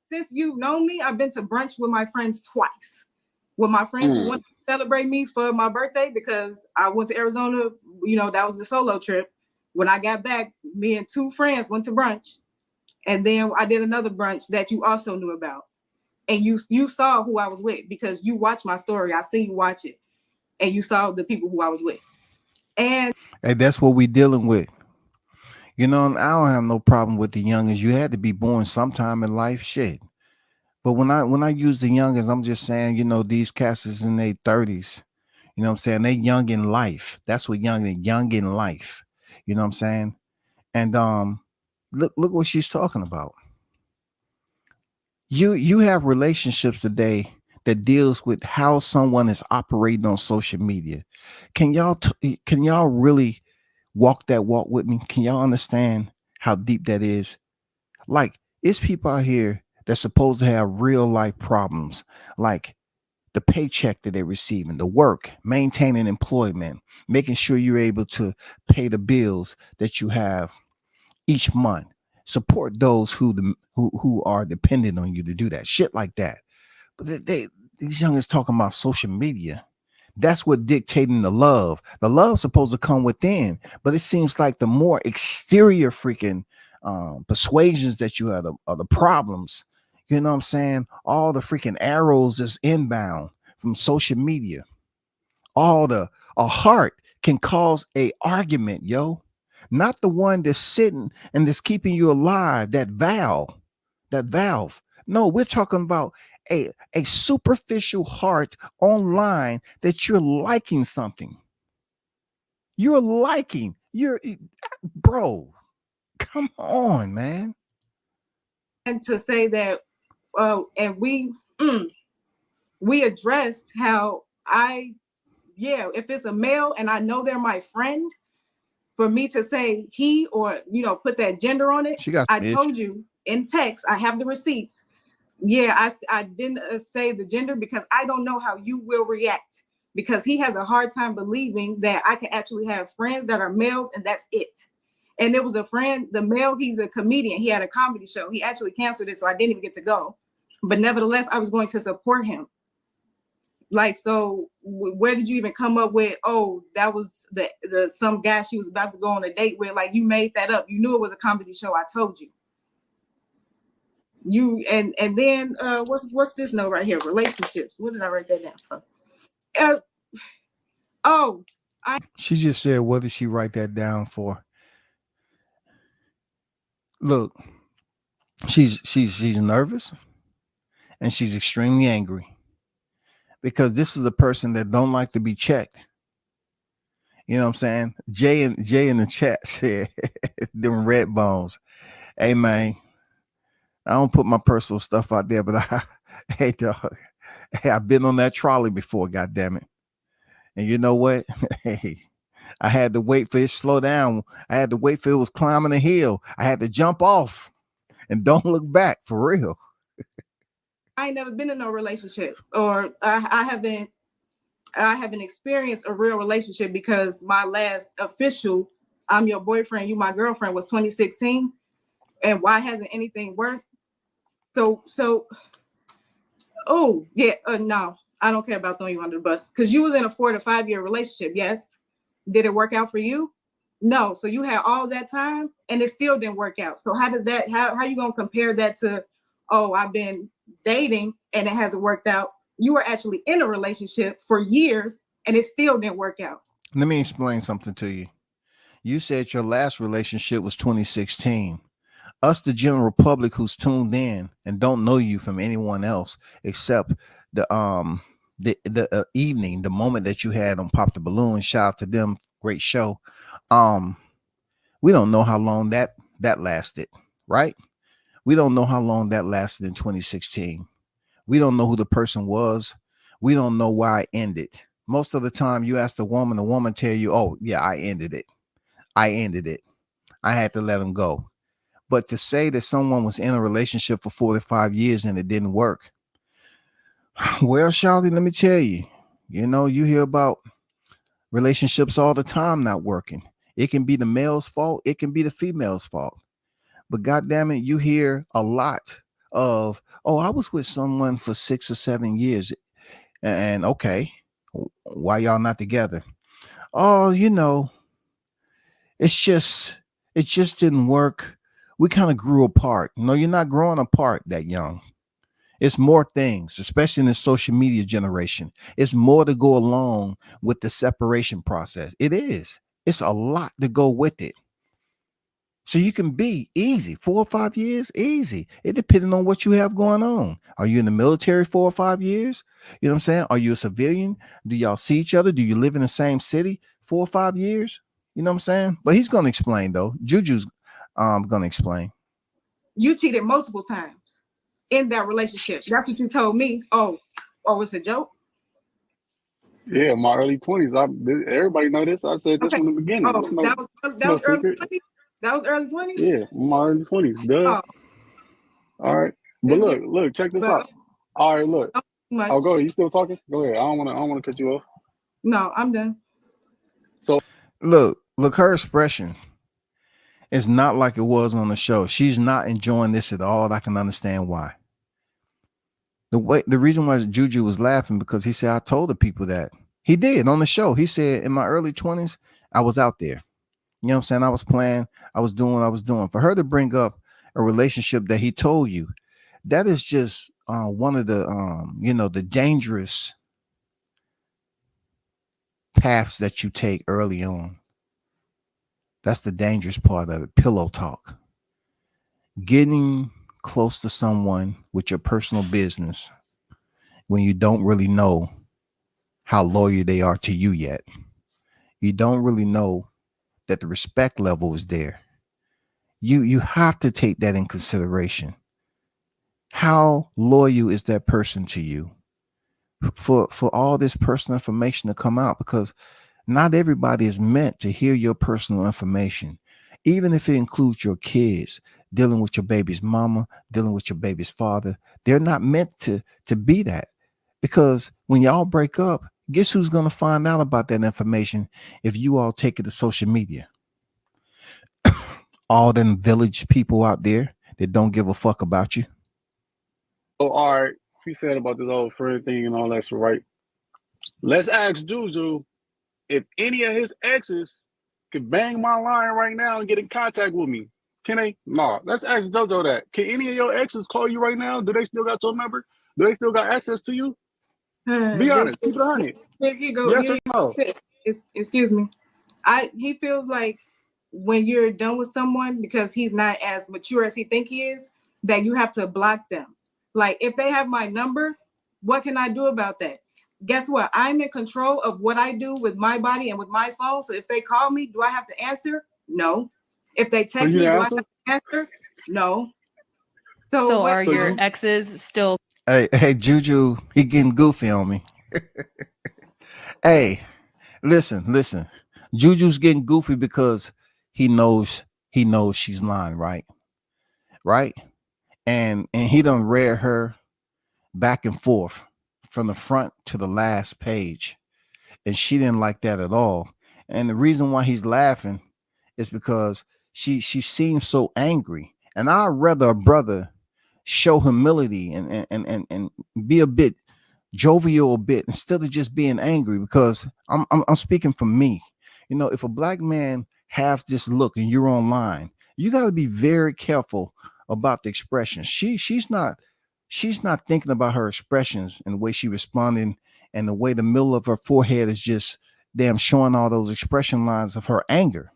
Since you've known me, I've been to brunch with my friends twice. With my friends who wanted to celebrate me for my birthday because I went to Arizona. That was the solo trip. When I got back, me and two friends went to brunch. And then I did another brunch that you also knew about. And you saw who I was with because you watched my story. I see you watch it. And you saw the people who I was with. And hey, that's what we dealing with. I don't have no problem with the youngest. You had to be born sometime in life, shit. But when I use the youngest, I'm just saying, these cats is in their 30s. You know what I'm saying? They young in life. That's what young in life. You know what I'm saying? And look what she's talking about. You have relationships today that deals with how someone is operating on social media. Can y'all really walk that walk with me? Can y'all understand how deep that is? Like, it's people out here that's supposed to have real life problems, like the paycheck that they're receiving, the work, maintaining employment, making sure you're able to pay the bills that you have each month, support those who are dependent on you to do that shit like that. But these youngins talking about social media. That's what dictating the love. The love's supposed to come within, but it seems like the more exterior freaking persuasions that you have are the problems. You know what I'm saying? All the freaking arrows is inbound from social media. A heart can cause a argument, yo. Not the one that's sitting and that's keeping you alive, that valve. No, we're talking about a superficial heart online that you're liking something. Bro, come on, man. And to say that, and we addressed how if it's a male and I know they're my friend, for me to say he or, put that gender on it, I told you in text, I have the receipts. Yeah, I didn't say the gender because I don't know how you will react, because he has a hard time believing that I can actually have friends that are males and that's it. And it was a friend, the male, he's a comedian. He had a comedy show. He actually canceled it, so I didn't even get to go. But nevertheless, I was going to support him. Like, so where did you even come up with, oh, that was the some guy she was about to go on a date with? Like, you made that up. You knew it was a comedy show. I told you. And then what's this note right here? Relationships. What did I write that down for? She just said, what did she write that down for? Look, she's nervous and she's extremely angry because this is a person that don't like to be checked. You know what I'm saying? Jay in the chat said, them red bones. Hey man, I don't put my personal stuff out there, but hey dog, I've been on that trolley before, goddammit. And you know what? Hey, I had to wait for it to slow down. I had to wait for it was climbing a hill. I had to jump off and don't look back, for real. I ain't never been in no relationship, or I haven't experienced a real relationship, because my last official, I'm your boyfriend, you my girlfriend, was 2016. And why hasn't anything worked? So, no, I don't care about throwing you under the bus, because you was in a 4 to 5 year relationship. Yes. Did it work out for you? No. So you had all that time and it still didn't work out. So how you going to compare that to, oh, I've been dating and it hasn't worked out? You were actually in a relationship for years and it still didn't work out. Let me explain something to you. You said your last relationship was 2016. Us, the general public who's tuned in and don't know you from anyone else except the evening, the moment that you had on Pop the Balloon. Shout out to them, great show. We don't know how long that lasted, right? We don't know how long that lasted in 2016. We don't know who the person was. We don't know why it ended. Most of the time, you ask the woman tell you, "Oh yeah, I ended it. I ended it. I had to let him go." But to say that someone was in a relationship for 45 years and it didn't work, well, Charlie, let me tell you, you hear about relationships all the time not working. It can be the male's fault. It can be the female's fault. But goddamn it, you hear a lot of, "Oh, I was with someone for 6 or 7 years." And okay, why y'all not together? "Oh, it just didn't work. We kind of grew apart." No, you're not growing apart that young. It's more things, especially in the social media generation. It's more to go along with the separation process. It is. It's a lot to go with it. So you can be easy 4 or 5 years, easy. It depending on what you have going on. Are you in the military 4 or 5 years? You know what I'm saying? Are you a civilian? Do y'all see each other? Do you live in the same city 4 or 5 years? You know what I'm saying? But he's gonna explain though. Juju's gonna explain. You cheated multiple times in that relationship. That's what you told me. Oh, it's a joke? Yeah, my early 20s. Everybody know this. I said this Okay. from the beginning. Oh, It's no, that it's no was early secret. 20s? That was early 20s? Yeah, my early 20s. Duh. Oh, All right. But let's get look, check this but out. All right, look. not much. Oh, go ahead. You still talking? Go ahead. I don't want to cut you off. No, I'm done. So Look, her expression is not like it was on the show. She's not enjoying this at all. I can understand why. The reason why Juju was laughing because he said, "I told the people that." He did on the show. He said, "In my early 20s, I was out there. You know what I'm saying? I was playing, I was doing what I was doing." For her to bring up a relationship that he told you, that is just one of the the dangerous paths that you take early on. That's the dangerous part of it. Pillow talk. Getting close to someone with your personal business when you don't really know how loyal they are to you yet. You don't really know that the respect level is there. You have to take that in consideration. How loyal is that person to you for all this personal information to come out? Because not everybody is meant to hear your personal information, even if it includes your kids, dealing with your baby's mama, dealing with your baby's father. They're not meant to be that, because when y'all break up, guess who's going to find out about that information if you all take it to social media? All them village people out there that don't give a fuck about you. all right. He said about this whole friend thing and all that's right. Let's ask Juju if any of his exes could bang my line right now and get in contact with me. Can they? No. Let's ask Jojo that. Can any of your exes call you right now? Do they still got your number? Do they still got access to you? Be honest. Keep it 100. Here you go. Yes or no? Excuse me. He feels like when you're done with someone because he's not as mature as he think he is, that you have to block them. Like if they have my number, what can I do about that? Guess what? I'm in control of what I do with my body and with my phone. So if they call me, do I have to answer? No. If they text me, do I have to answer? No. So what, are your exes still? Hey, Juju, he getting goofy on me. Hey, listen. Juju's getting goofy because he knows she's lying, right? Right? And he done read her back and forth from the front to the last page. And she didn't like that at all. And the reason why he's laughing is because she seems so angry. And I'd rather a brother show humility and be a bit jovial a bit instead of just being angry, because I'm speaking for me. If a black man has this look and you're online, you got to be very careful about the expressions. She's not thinking about her expressions and the way she responding and the way the middle of her forehead is just damn showing all those expression lines of her anger,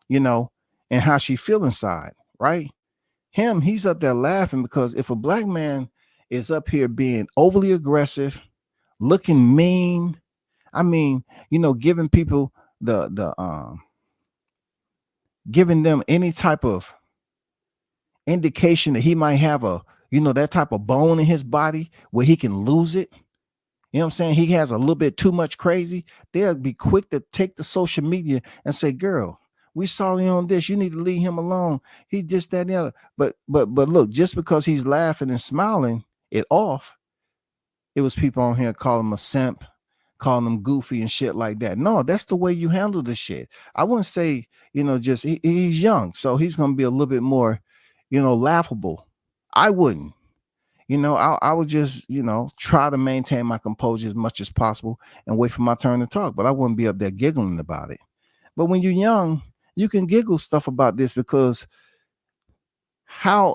and how she feel inside, right? he's up there laughing because if a black man is up here being overly aggressive, looking mean, I mean, giving people giving them any type of indication that he might have that type of bone in his body where he can lose it. You know what I'm saying? He has a little bit too much crazy. They'll be quick to take the social media and say, girl, we saw you on this. You need to leave him alone. He just that and the other. But look, just because he's laughing and smiling it off, it was people on here calling him a simp, calling him goofy and shit like that. No, that's the way you handle this shit. I wouldn't say, just he's young, so he's gonna be a little bit more, laughable. I wouldn't. I would just, try to maintain my composure as much as possible and wait for my turn to talk, but I wouldn't be up there giggling about it. But when you're young, you can giggle stuff about this because how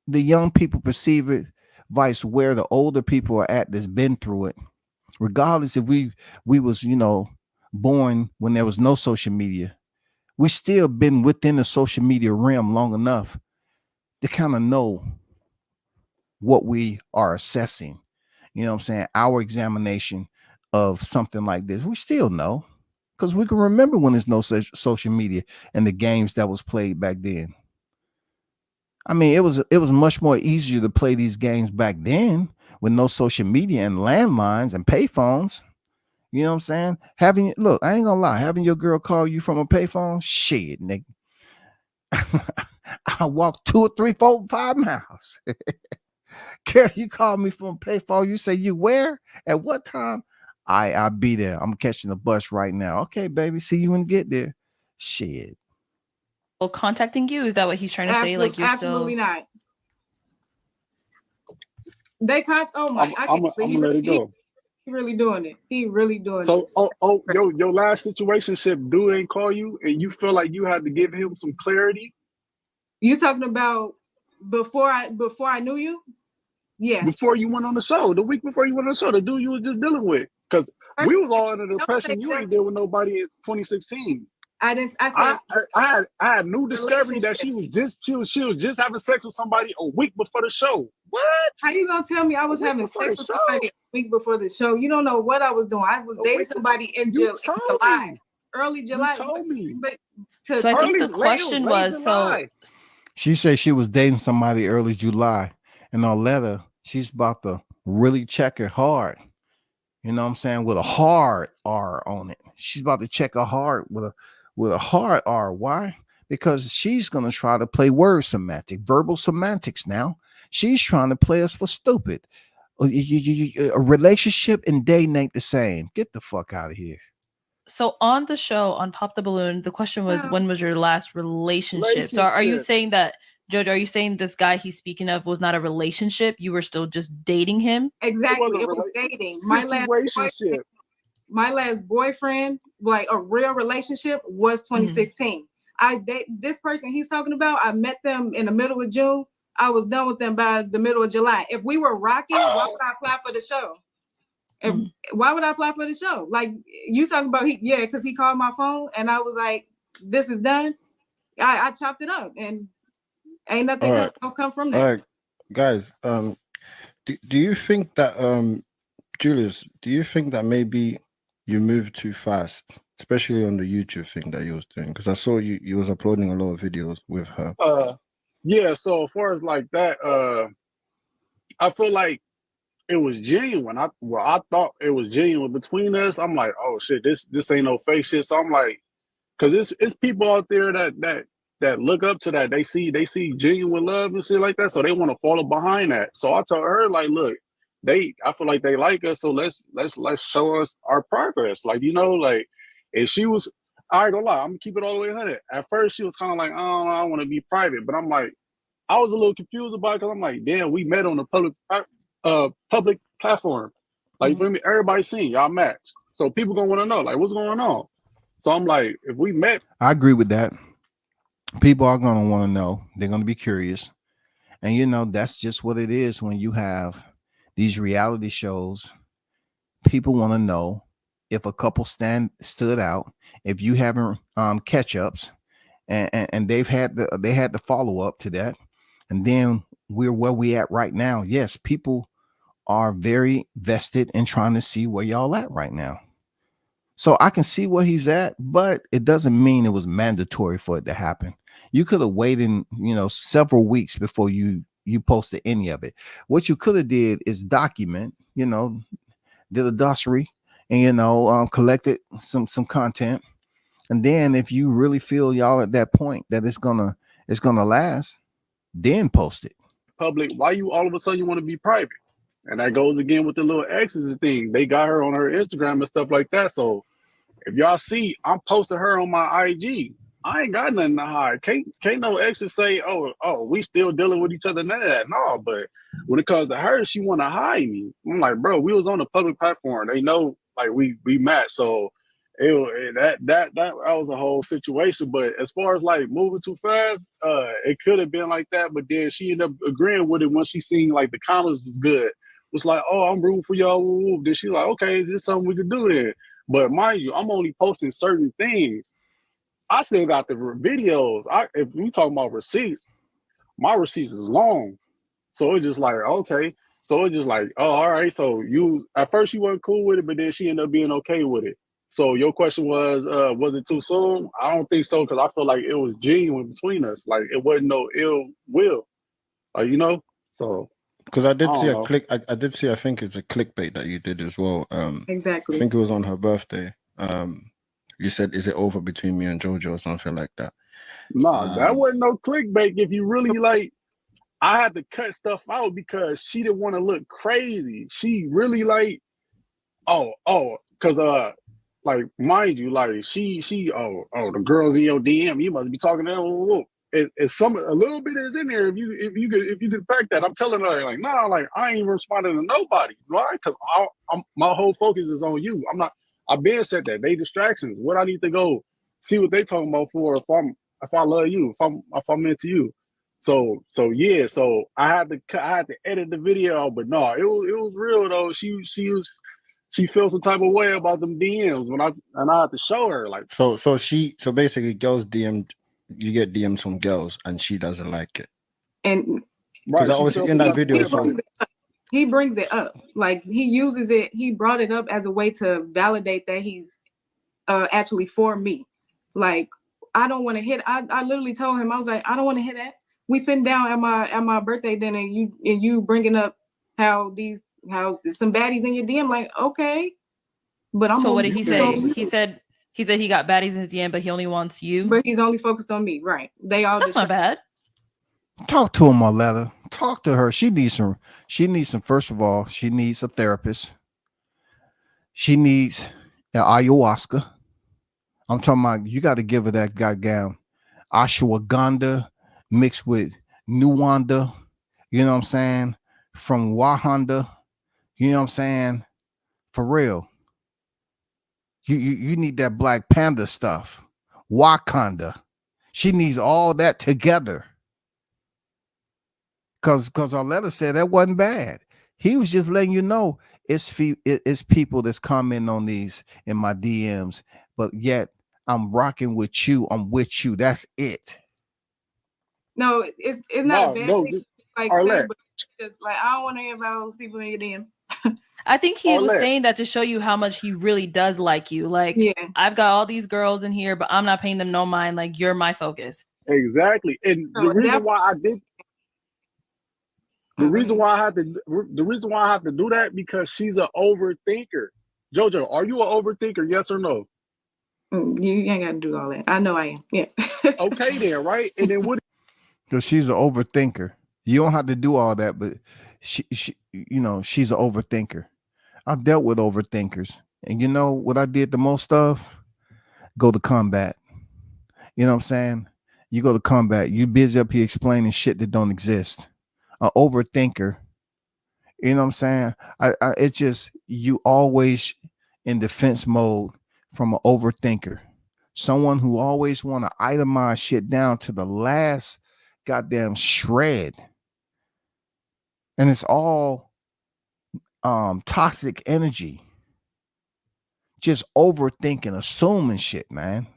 the young people perceive it, vice where the older people are at that's been through it. Regardless if we was, born when there was no social media, we still been within the social media realm long enough to kind of know what we are assessing. You know what I'm saying? Our examination of something like this, we still know because we can remember when there's no such social media and the games that was played back then. I mean, it was much more easier to play these games back then with no social media and landlines and payphones. You know what I'm saying? Look, I ain't gonna lie, having your girl call you from a payphone, shit, nigga. I walked 2 or 3, 4, 5 miles. Care you call me from a payphone. You say you where? At what time? I'll be there. I'm catching the bus right now. Okay, baby. See you when you get there. Shit. Well, contacting you, is that what he's trying to say? Like you're absolutely still... not. They oh my! I'm gonna let it go. He really doing it. He really doing it. So, your last situationship, dude ain't call you, and you feel like you had to give him some clarity. You talking about before I knew you? Yeah. Before you went on the show, the week before you went on the show, the dude you was just dealing with, because we was all under the impression you ain't deal with nobody in 2016. I had new discovery that she was just having sex with somebody a week before the show. What? How you gonna tell me I was having sex with somebody a week before the show? You don't know what I was doing. I was dating somebody in July, early July. You told me. So I think the question was, so she said she was dating somebody early July, and on letter she's about to really check it hard. You know what I'm saying? With a hard R on it. She's about to check her hard with a hard R. Why? Because she's going to try to play word semantic, verbal semantics now. She's trying to play us for stupid. A relationship and dating ain't the same. Get the fuck out of here. So on the show, on Pop the Balloon, the question was, when was your last relationship? So are you saying that, Jojo, are you saying this guy he's speaking of was not a relationship? You were still just dating him? Exactly. It was dating. My last boyfriend, like a real relationship, was 2016. This person he's talking about, I met them in the middle of June. I was done with them by the middle of July. If we were rocking, why would I apply for the show? Why would I apply for the show? Like you talking about, because he called my phone and I was like, this is done. I chopped it up and ain't nothing else come from that. All right, guys. Do you think that Julius? Do you think that maybe you moved too fast, especially on the YouTube thing that you was doing? Because I saw you was uploading a lot of videos with her. Yeah. So as far as like that, I feel like it was genuine. I thought it was genuine between us. I'm like, oh shit, this ain't no fake shit. So I'm like, because it's people out there that look up to that. They see genuine love and shit like that, so they want to follow behind that. So I told her, like, look, I feel like they like us, so let's show us our progress. Like, like, and she was, I ain't gonna lie, I'm gonna keep it all the way 100. At first she was kind of like, oh, I want to be private, but I'm like, I was a little confused about it because I'm like, damn, we met on the public platform. Like, for me, everybody seen y'all match, so people gonna want to know, like, what's going on. So I'm like, if we met, I agree with that. People are going to want to know. They're going to be curious. And, that's just what it is when you have these reality shows. People want to know if a couple stood out, if you having catch-ups, and they had the follow up to that, and then we're where we at right now. Yes, people are very vested in trying to see where y'all at right now. So I can see where he's at, but it doesn't mean it was mandatory for it to happen. You could have waited, several weeks before you posted any of it. What you could have did is document, did a dossier, and collected some content. And then if you really feel y'all at that point that it's gonna last, then post it. Public, why you all of a sudden you want to be private? And that goes again with the little exes thing. They got her on her Instagram and stuff like that. So if y'all see, I'm posting her on my IG. I ain't got nothing to hide. Can't no exes say, oh, we still dealing with each other. None of that. No, but when it comes to her, she want to hide me. I'm like, bro, we was on the public platform. They know, like, we matched. So that was a whole situation. But as far as like moving too fast, it could have been like that. But then she ended up agreeing with it once she seen like the comments was good. Was like, oh, I'm rooting for y'all. Then she like, okay, is this something we could do then? But mind you, I'm only posting certain things. I still got the videos. If we talking about receipts, my receipts is long. So it's just like, okay. So it's just like, oh, all right. So at first you weren't cool with it, but then she ended up being okay with it. So your question was it too soon? I don't think so, because I feel like it was genuine between us. Like it wasn't no ill will. So because I did I see don't a know. click. I did see. I think it's a clickbait that you did as well. Exactly. I think it was on her birthday. You said, "Is it over between me and Jojo?" or something like that. Nah, that wasn't no clickbait. If you really like, I had to cut stuff out because she didn't want to look crazy. She really like, because like mind you, like the girls in your DM, you must be talking to them. It's a little bit is in there. If you could fact that, I'm telling her like, nah, like I ain't responding to nobody, right? Because my whole focus is on you. I've been said that they distractions. What I need to go see what they talking about for if I love you, if I'm into you. So yeah, so I had to edit the video, but no, it was real though. She feels some type of way about them DMs and I had to show her like. So basically, girls DM, you get DMs from girls, and she doesn't like it. And because obviously in that video, he brings it up, like he uses it. He brought it up as a way to validate that he's actually for me. Like I don't want to hit. I literally told him, I was like, I don't want to hit that. We sitting down at my birthday dinner, and you bringing up how some baddies in your DM. Like, okay, but I'm. So what did he say? He said he got baddies in his DM, but he only wants you. But he's only focused on me, right? That's not bad. Talk to him, Marletta. Talk to her. She needs some. First of all, she needs a therapist. She needs an ayahuasca. I'm talking about, you got to give her that goddamn ashwagandha mixed with Nuwanda, you know what I'm saying? From Wahanda, you know what I'm saying? For real. You need that Black Panda stuff. Wakanda. She needs all that together. Cause Arletta said that wasn't bad. He was just letting you know it's people that's commenting on these in my DMs, but yet I'm rocking with you. I'm with you. That's it. No, it's not a bad thing. Like, say, but just like I don't want to hear about people in your DM. I think he was saying that to show you how much he really does like you. Like, yeah. I've got all these girls in here, but I'm not paying them no mind. Like, you're my focus. Exactly. And the reason why I did. The reason why I have to do that, because she's an overthinker. Jojo, are you an overthinker? Yes or no? You ain't got to do all that. I know I am. Yeah. Okay then, right? And then what? Because she's an overthinker. You don't have to do all that, but she she's an overthinker. I've dealt with overthinkers, and you know what I did the most of? Go to combat. You know what I'm saying? You go to combat. You busy up here explaining shit that don't exist. An overthinker, you know what I'm saying? It's just, you always in defense mode from an overthinker, someone who always want to itemize shit down to the last goddamn shred, and it's all toxic energy. Just overthinking, assuming shit, man.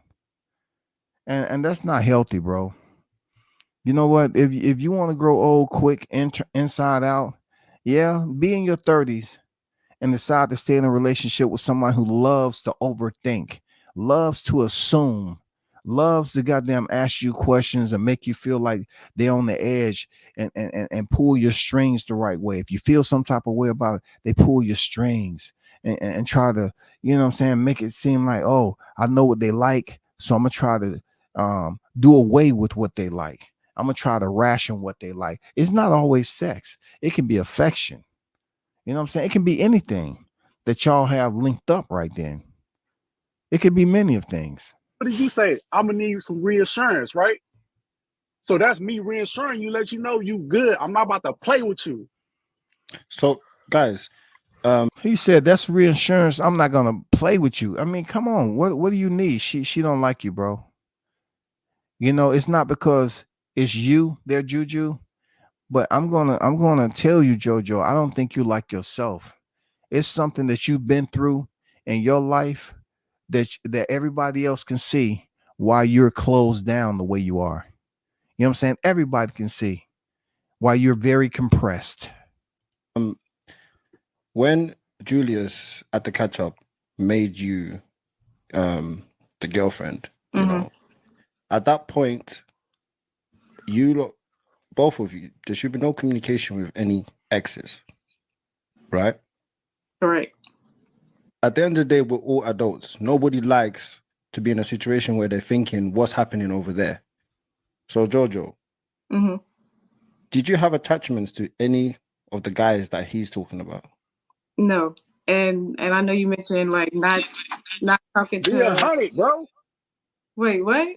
and that's not healthy, bro. You know what? If you want to grow old quick inside out, yeah, be in your 30s and decide to stay in a relationship with someone who loves to overthink, loves to assume, loves to goddamn ask you questions and make you feel like they're on the edge and pull your strings the right way. If you feel some type of way about it, they pull your strings and try to, you know what I'm saying, make it seem like, oh, I know what they like, so I'm gonna try to do away with what they like. I'm gonna try to ration what they like. It's not always sex. It can be affection. You know what I'm saying? It can be anything that y'all have linked up right then. It could be many of things. What did you say? I'm gonna need some reassurance, right? So that's me reassuring you, let you know you good. I'm not about to play with you. So, guys, He said that's reassurance. I'm not gonna play with you. I mean, come on. What do you need? She don't like you, bro. You know, it's not because it's you, their Juju, but I'm gonna tell you, Jojo, I don't think you like yourself. It's something that you've been through in your life that everybody else can see why you're closed down the way you are. You know what I'm saying? Everybody can see why you're very compressed. when Julius at the catch up made you the girlfriend, you know, at that point, both of you, there should be no communication with any exes, right? Correct. At the end of the day, we're all adults. Nobody likes to be in a situation where they're thinking what's happening over there. So, Jojo, did you have attachments to any of the guys that he's talking about? No. And I know you mentioned like not talking Be to 100, bro. Wait, what?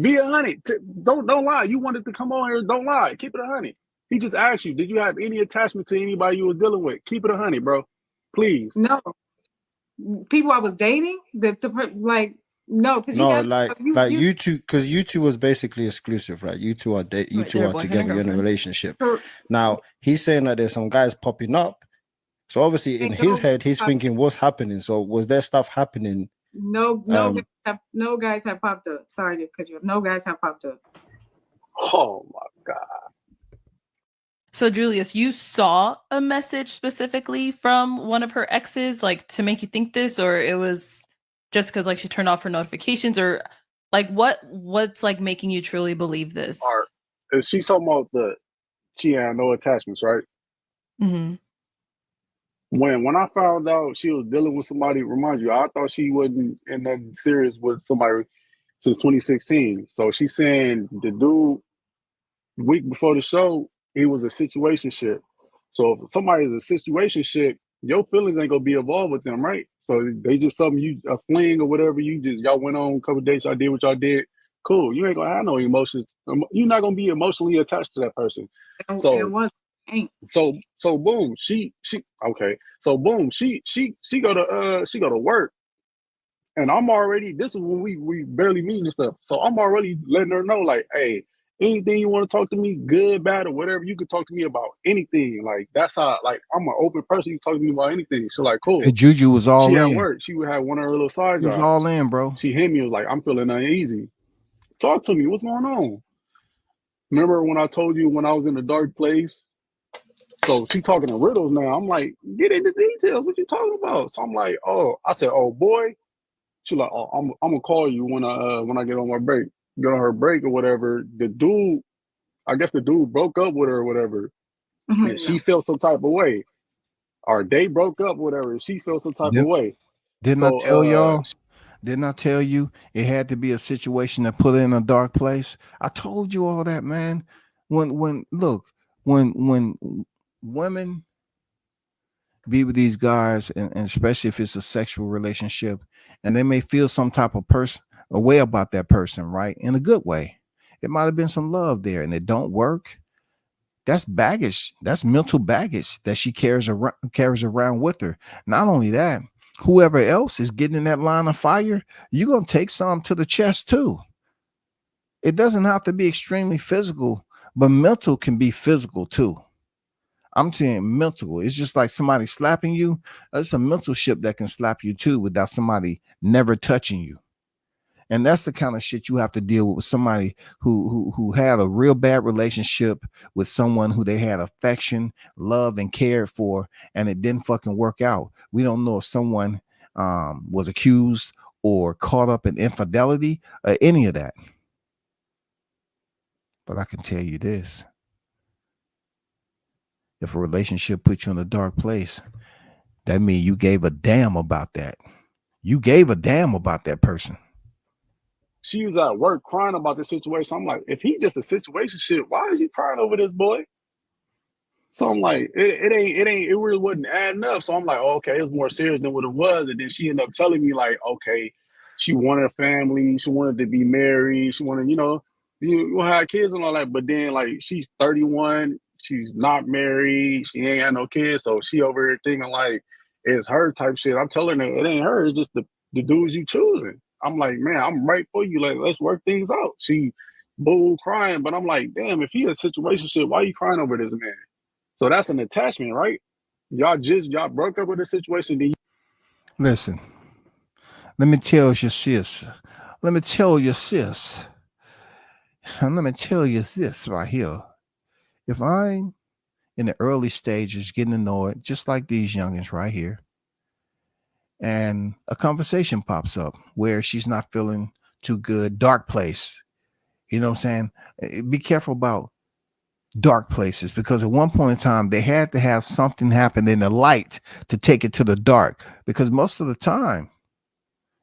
Be 100. Don't lie. You wanted to come on here. Don't lie. Keep it 100. He just asked you, did you have any attachment to anybody you were dealing with? Keep it 100, bro. Please. No. People I was dating? Like no, because No, you got like you two, because you two was basically exclusive, right? You two are they're boyfriend together, and you're in a girlfriend. relationship. Now he's saying that there's some guys popping up. So obviously in his head, he's thinking, what's happening? So was there stuff happening? No guys have popped up. Sorry to cut you off. No guys have popped up. Oh my God. So Julius, you saw a message specifically from one of her exes, like to make you think this, or it was just because like she turned off her notifications, or like what's like making you truly believe this? Is she talking about she had no attachments, right? Mm-hmm. When I found out she was dealing with somebody, remind you, I thought she wasn't in that serious with somebody since 2016. So she's saying the dude week before the show, he was a situationship. So if somebody is a situationship, your feelings ain't gonna be involved with them, right? So they just something you a fling or whatever. Y'all went on a couple of dates, y'all did what y'all did. Cool. You ain't gonna have no emotions. You're not gonna be emotionally attached to that person. So boom, she okay. So boom, she go to work. And I'm already, this is when we barely meet and stuff. So I'm already letting her know, like, hey, anything you want to talk to me, good, bad, or whatever, you can talk to me about anything. Like, that's how, like, I'm an open person. You can talk to me about anything. So, like, cool. Hey, Juju was all She in. at work. She would have one of her little side He was jobs. all in, bro. She hit me, was like, I'm feeling uneasy. Talk to me. What's going on? Remember when I told you when I was in a dark place? So she talking in riddles now. I'm like, get into details. What you talking about? So I'm like, I said, oh, boy. She like, oh, I'm gonna call you when I get on my break. Get on her break or whatever. The dude, I guess the dude broke up with her or whatever, and she felt some type of way. Or they broke up, whatever. And she felt some type of way. Didn't So, I tell y'all? Didn't I tell you it had to be a situation that put her in a dark place? I told you all that, man. When women be with these guys, and especially if it's a sexual relationship, and they may feel some type of a way about that person, right? In a good way. It might have been some love there, and it don't work. That's baggage. That's mental baggage that she carries around with her. Not only that, whoever else is getting in that line of fire, you're gonna take some to the chest too. It doesn't have to be extremely physical, but mental can be physical too. I'm saying mental. It's just like somebody slapping you. It's a mental ship that can slap you too without somebody never touching you. And that's the kind of shit you have to deal with somebody who had a real bad relationship with someone who they had affection, love, and cared for, and it didn't fucking work out. We don't know if someone was accused or caught up in infidelity or any of that. But I can tell you this. If a relationship puts you in a dark place, that means you gave a damn about that. You gave a damn about that person. She was at work crying about the situation. I'm like, if he just a situation shit, why are you crying over this boy? So I'm like, it really wasn't adding up. So I'm like, oh, okay, it's more serious than what it was. And then she ended up telling me like, okay, she wanted a family, she wanted to be married, she wanted, you have kids and all that. But then like she's 31, she's not married, she ain't had no kids, so she over here thinking like it's her type shit. I'm telling her it ain't her, it's just the dudes you choosing. I'm like, man, I'm right for you. Like, let's work things out. She boo crying, but I'm like, damn, if he a situation shit, why are you crying over this man? So that's an attachment, right? Y'all broke up with a situation. Listen, let me tell you, sis. Let me tell you, sis. And let me tell you this right here. If I'm in the early stages getting to know it, just like these youngins right here, and a conversation pops up where she's not feeling too good, dark place. You know what I'm saying? Be careful about dark places, because at one point in time they had to have something happen in the light to take it to the dark, because most of the time,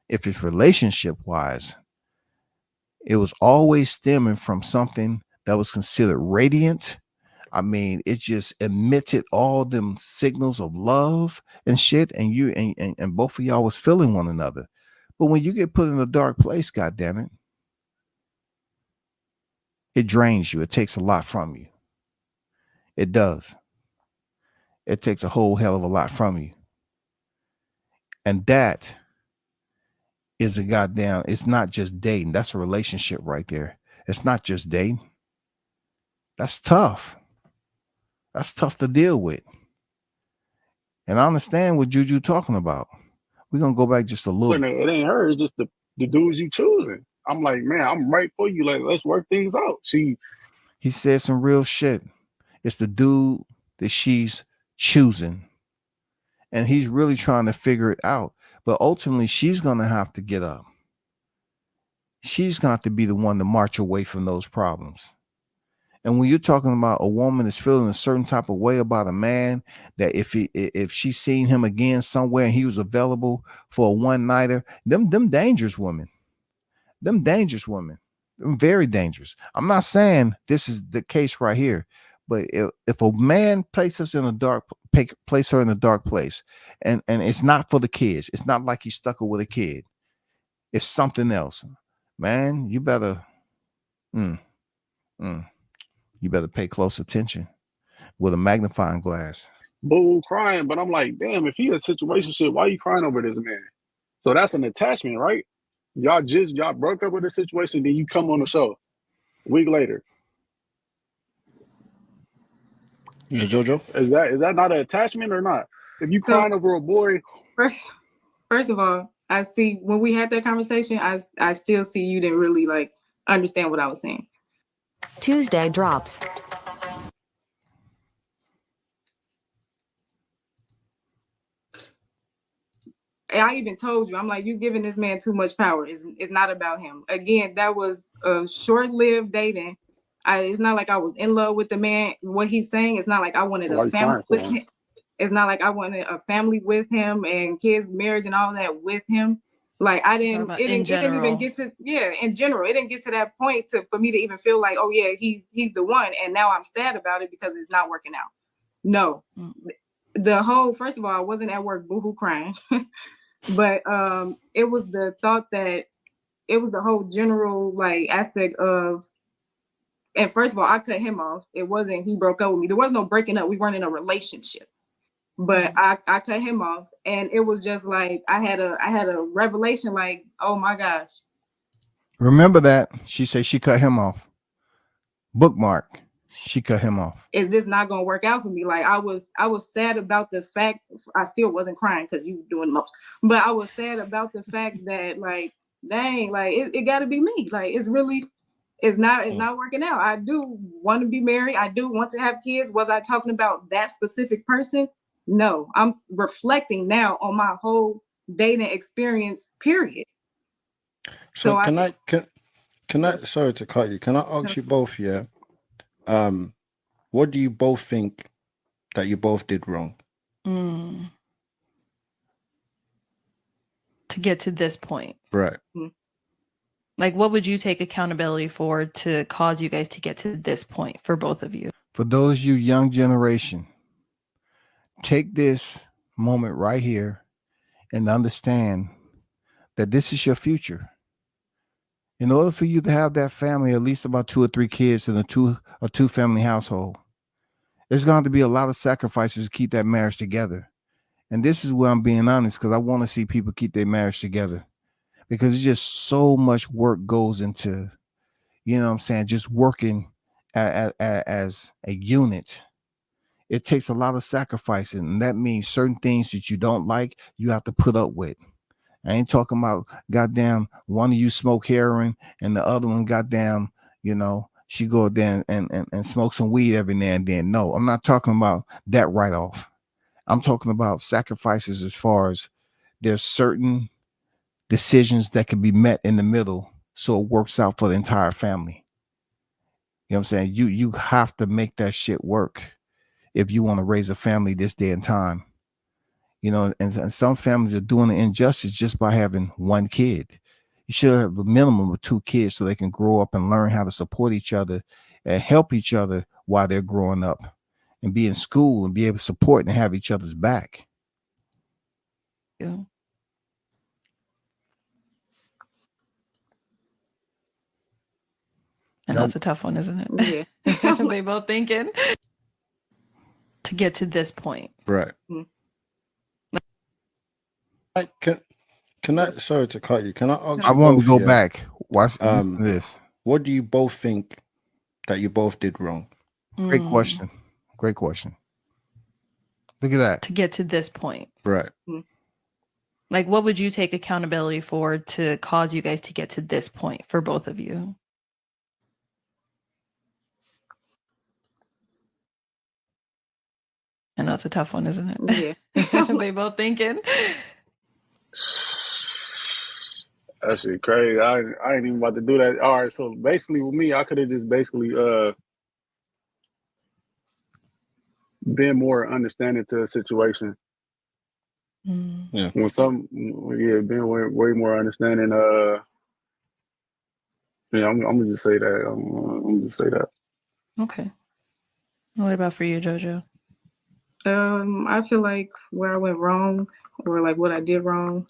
if it's relationship wise, it was always stemming from something that was considered radiant. I mean, it just emitted all them signals of love and shit, and you and both of y'all was feeling one another. But when you get put in a dark place, goddamn it, it drains you. It takes a lot from you. It does. It takes a whole hell of a lot from you. And that is a goddamn, it's not just dating. That's a relationship right there. It's not just dating. That's tough. That's tough to deal with. And I understand what Juju talking about. We're going to go back just a little bit. It ain't her, it's just the dudes you choosing. I'm like, man, I'm right for you. Like, let's work things out. He said some real shit. It's the dude that she's choosing. And he's really trying to figure it out. But ultimately, she's going to have to get up. She's going to have to be the one to march away from those problems. And when you're talking about a woman that's feeling a certain type of way about a man, that if she's seen him again somewhere and he was available for a one-nighter, them dangerous women. Them dangerous women. Them very dangerous. I'm not saying this is the case right here, but if a man places her in a dark place, and it's not for the kids, it's not like he's stuck with a kid, it's something else, man, you better you better pay close attention with a magnifying glass. Boo crying, but I'm like, damn, if he a situation shit, why are you crying over this man? So that's an attachment, right? Y'all broke up with a situation, then you come on the show a week later. Yeah, Jojo. Is that not an attachment or not? If you crying over a boy, first of all, I see when we had that conversation, I still see you didn't really like understand what I was saying. Tuesday drops. I even told you, I'm like, you giving this man too much power. It's not about him. Again, that was a short-lived dating. It's not like I was in love with the man. What he's saying, it's not like I wanted a family with him. It's not like I wanted a family with him and kids, marriage, and all that with him. Like I didn't. It didn't even get to in general. It didn't get to that point for me to even feel like, oh yeah, he's the one. And now I'm sad about it because it's not working out. No, the whole, first of all, I wasn't at work boohoo crying. But it was the thought that it was the whole general like aspect of, and first of all, I cut him off. It wasn't he broke up with me. There was no breaking up. We weren't in a relationship. But I cut him off, and it was just like I had a revelation, like, oh my gosh. Remember that she said she cut him off. Bookmark. She cut him off. Is this not gonna work out for me? Like I was sad about the fact. I still wasn't crying because you were doing most, but I was sad about the fact that like dang, like it got to be me. Like it's not working out. I do want to be married. I do want to have kids. Was I talking about that specific person? No, I'm reflecting now on my whole dating experience, period. So I can I sorry to cut you. Can I ask you both, yeah? What do you both think that you both did wrong? To get to this point. Right. Like, what would you take accountability for to cause you guys to get to this point for both of you? For those you young generation, take this moment right here and understand that this is your future. In order for you to have that family, at least about 2 or 3 kids in a two family household, there's going to be a lot of sacrifices to keep that marriage together. And this is where I'm being honest, because I want to see people keep their marriage together, because it's just so much work goes into, you know what I'm saying, just working as a unit. It takes a lot of sacrificing, and that means certain things that you don't like, you have to put up with. I ain't talking about goddamn one of you smoke heroin and the other one goddamn, you know, she go there and smoke some weed every now and then. No, I'm not talking about that right off. I'm talking about sacrifices as far as there's certain decisions that can be met in the middle so it works out for the entire family. You know what I'm saying? You have to make that shit work if you want to raise a family this day and time. You know, and some families are doing the injustice just by having one kid. You should have a minimum of 2 kids so they can grow up and learn how to support each other and help each other while they're growing up and be in school and be able to support and have each other's back. Yeah. And that's a tough one, isn't it? Yeah. They both thinking to get to this point. Right. Can I sorry to cut you. Can I ask you I want to both, go back. Watch listen to this. What do you both think that you both did wrong? Great question. Great question. Look at that. To get to this point. Right. Like, what would you take accountability for to cause you guys to get to this point for both of you? I know it's a tough one, isn't it? Yeah. They both thinking. That shit crazy. I ain't even about to do that. All right, so basically with me, I could have just basically been more understanding to a situation. Yeah. Been way more understanding. Yeah, I'm gonna just say that. I'm gonna just say that. Okay. What about for you, Jojo? I feel like where I went wrong, or like what I did wrong.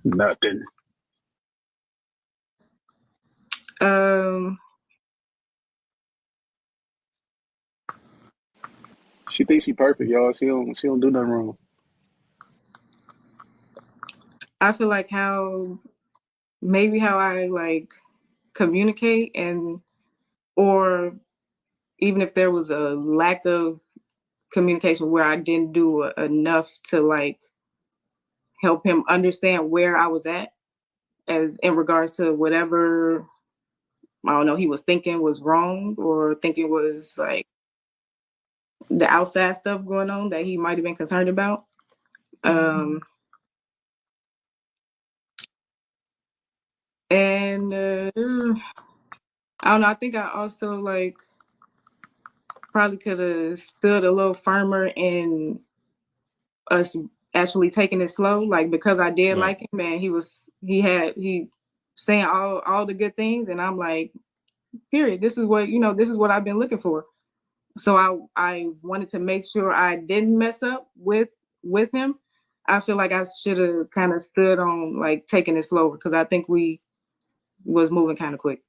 Nothing. She thinks she perfect, y'all. She don't do nothing wrong. I feel like how I like communicate, or even if there was a lack of communication where I didn't do enough to like help him understand where I was at, as in regards to whatever, I don't know, he was thinking was wrong, or thinking was like the outside stuff going on that he might have been concerned about. And I don't know, I think I also like probably could have stood a little firmer in us actually taking it slow, like because I did like him, and he saying all the good things, and I'm like, period, this is what I've been looking for. So I wanted to make sure I didn't mess up with him. I feel like I should have kind of stood on like taking it slower, because I think we was moving kind of quick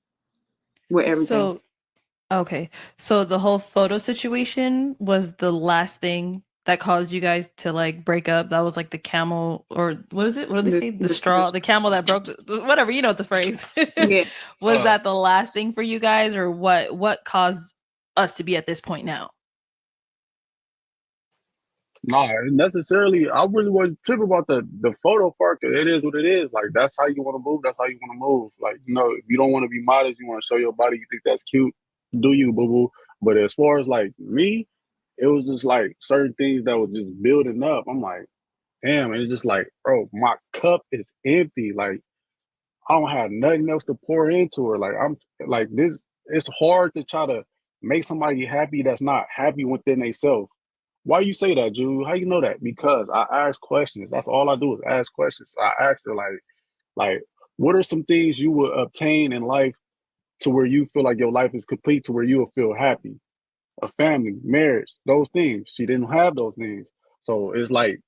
with everything. So, okay. So the whole photo situation was the last thing that caused you guys to like break up. That was like the camel, or what is it? What do they say? The straw, the camel that broke, whatever, you know the phrase. Yeah. Was that the last thing for you guys, or what caused us to be at this point now? Nah, necessarily. I really wasn't tripping about the photo part. 'Cause it is what it is. Like that's how you want to move. That's how you want to move. Like if you don't want to be modest, you want to show your body. You think that's cute. Do you, boo boo? But as far as like me, it was just like certain things that was just building up. I'm like, damn, and it's just like, bro, my cup is empty. Like I don't have nothing else to pour into her. Like I'm like this. It's hard to try to make somebody happy that's not happy within themselves. Why you say that, Jude? How you know that? Because I ask questions. That's all I do is ask questions. I ask her like, what are some things you would obtain in life to where you feel like your life is complete, to where you will feel happy? A family, marriage, those things. She didn't have those things. So it's like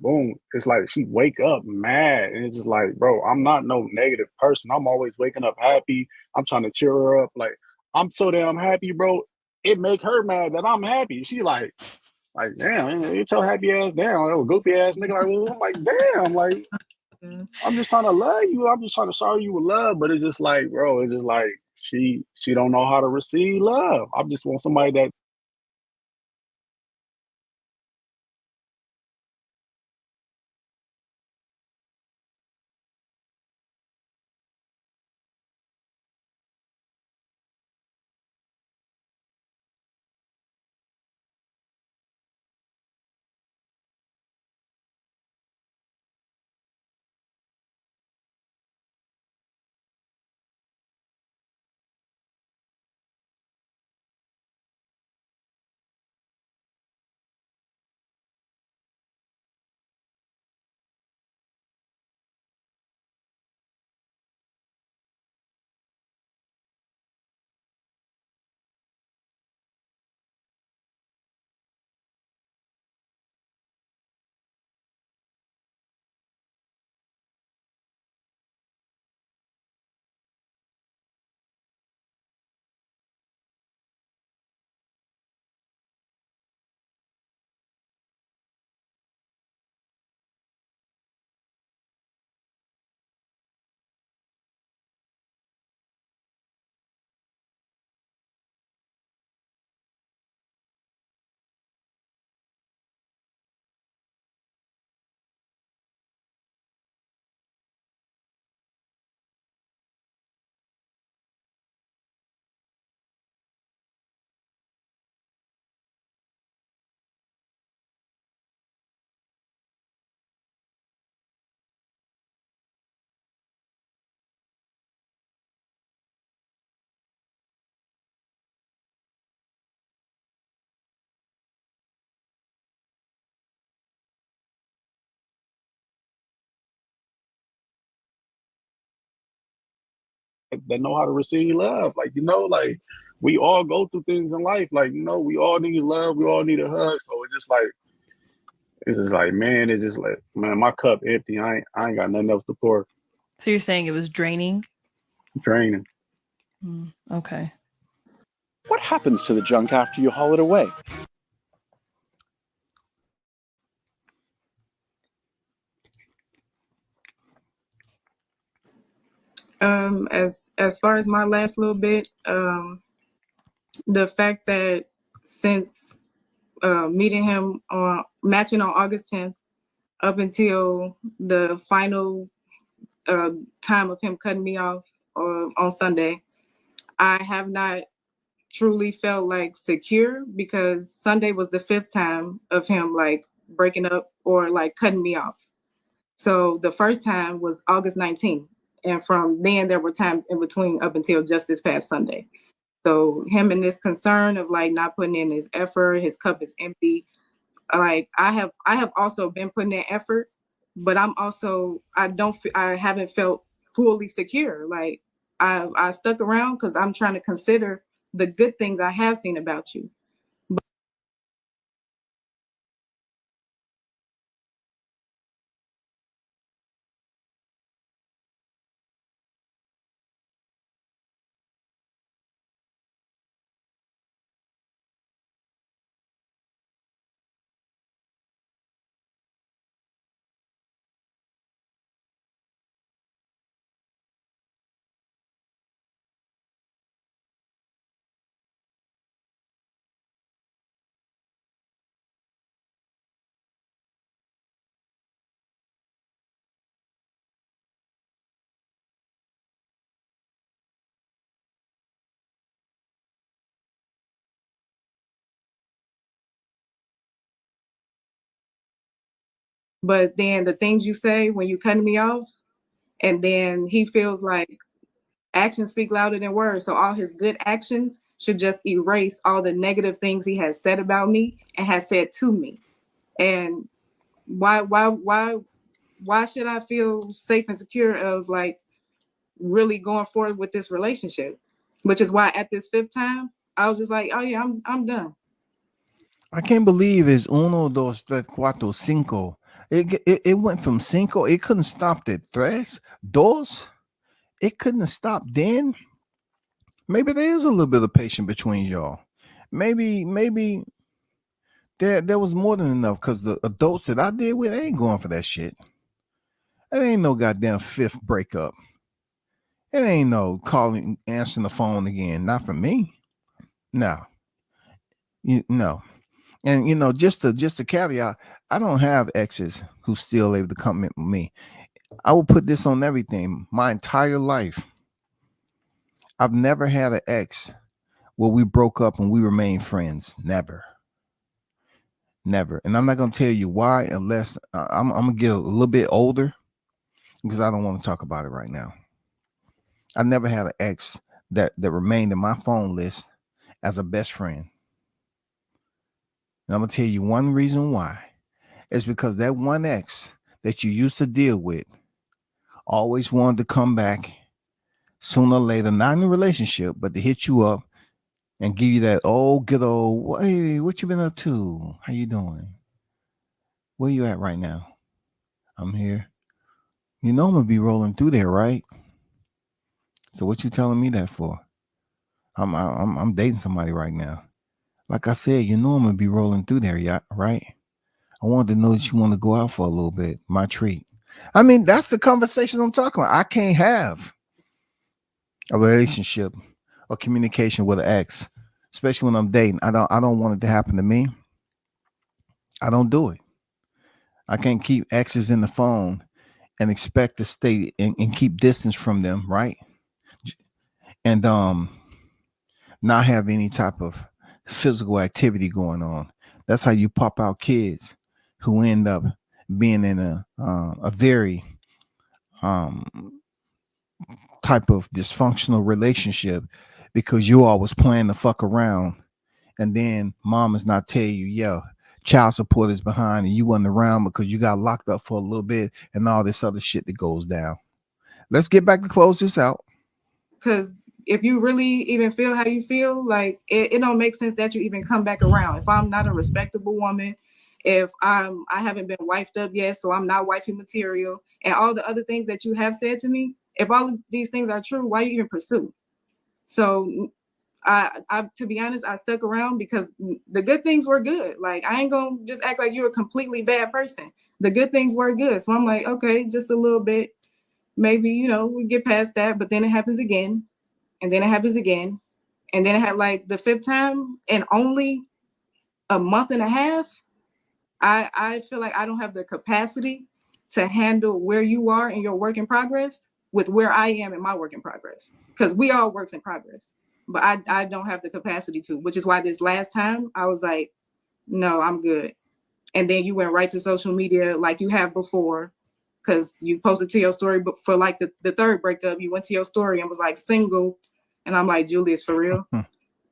boom. It's like she wake up mad. And it's just like, bro, I'm not no negative person. I'm always waking up happy. I'm trying to cheer her up. Like, I'm so damn happy, bro. It make her mad that I'm happy. She like, damn, get your happy ass down. Oh, goofy ass nigga. Like, well, I'm like, damn, like, I'm just trying to love you. I'm just trying to shower you with love. But it's just like, bro, it's just like she don't know how to receive love. I just want somebody that know how to receive love. Like, like we all go through things in life. Like, we all need love. We all need a hug. So it's just like, man, it's just like, man, my cup empty. I ain't got nothing else to pour. So you're saying it was draining? Draining. Okay. What happens to the junk after you haul it away? As far as my last little bit, the fact that since meeting him on matching on August 10th up until the final time of him cutting me off on Sunday, I have not truly felt like secure, because Sunday was the 5th time of him like breaking up or like cutting me off. So the first time was August 19th. And from then there were times in between up until just this past Sunday. So him and this concern of like not putting in his effort, his cup is empty. Like I have also been putting in effort, but I haven't felt fully secure. Like I stuck around because I'm trying to consider the good things I have seen about you. But then the things you say when you cutting me off, and then he feels like actions speak louder than words. So all his good actions should just erase all the negative things he has said about me and has said to me. And why should I feel safe and secure of like really going forward with this relationship? Which is why at this 5th time, I was just like, oh yeah, I'm done. I can't believe it's uno, dos, tres, cuatro, cinco. It went from cinco. It couldn't stop the tres, dos. It couldn't have stopped then. Maybe there is a little bit of patience between y'all. Maybe there was more than enough because the adults that I deal with ain't going for that shit. It ain't no goddamn 5th breakup. It ain't no calling, answering the phone again. Not for me. No. No. And just to caveat, I don't have exes who still able to come in with me. I will put this on everything. My entire life, I've never had an ex where we broke up and we remained friends. Never. And I'm not gonna tell you why unless I'm gonna get a little bit older because I don't want to talk about it right now. I never had an ex that remained in my phone list as a best friend. And I'm gonna tell you one reason why. It's because that one ex that you used to deal with always wanted to come back sooner or later, not in a relationship, but to hit you up and give you that good old, hey, what you been up to? How you doing? Where you at right now? I'm here. I'm gonna be rolling through there, right? So what you telling me that for? I'm dating somebody right now. Like I said, I'm gonna be rolling through there, yeah, right? I wanted to know that you want to go out for a little bit. My treat. I mean, that's the conversation I'm talking about. I can't have a relationship or communication with an ex, especially when I'm dating. I don't want it to happen to me. I don't do it. I can't keep exes in the phone and expect to stay and keep distance from them, right? And not have any type of physical activity going on. That's how you pop out kids who end up being in a very type of dysfunctional relationship because you always playing the fuck around, and then mom is not telling you, yeah, child support is behind, and you wasn't around because you got locked up for a little bit, and all this other shit that goes down. Let's get back to close this out. Because if you really even feel how you feel, like it don't make sense that you even come back around. If I'm not a respectable woman, if I haven't been wifed up yet, so I'm not wifey material, and all the other things that you have said to me, if all of these things are true, why you even pursue? So I to be honest, I stuck around because the good things were good. Like I ain't gonna just act like you're a completely bad person. The good things were good. So I'm like, okay, just a little bit. Maybe, we get past that, but then it happens again, and then it happens again. And then it had like the 5th time in only a month and a half. I feel like I don't have the capacity to handle where you are in your work in progress with where I am in my work in progress. Because we all works in progress. But I don't have the capacity to, which is why this last time I was like, no, I'm good. And then you went right to social media like you have before. Because you posted to your story, but for like the 3rd breakup, you went to your story and was like single. And I'm like, Julius, for real?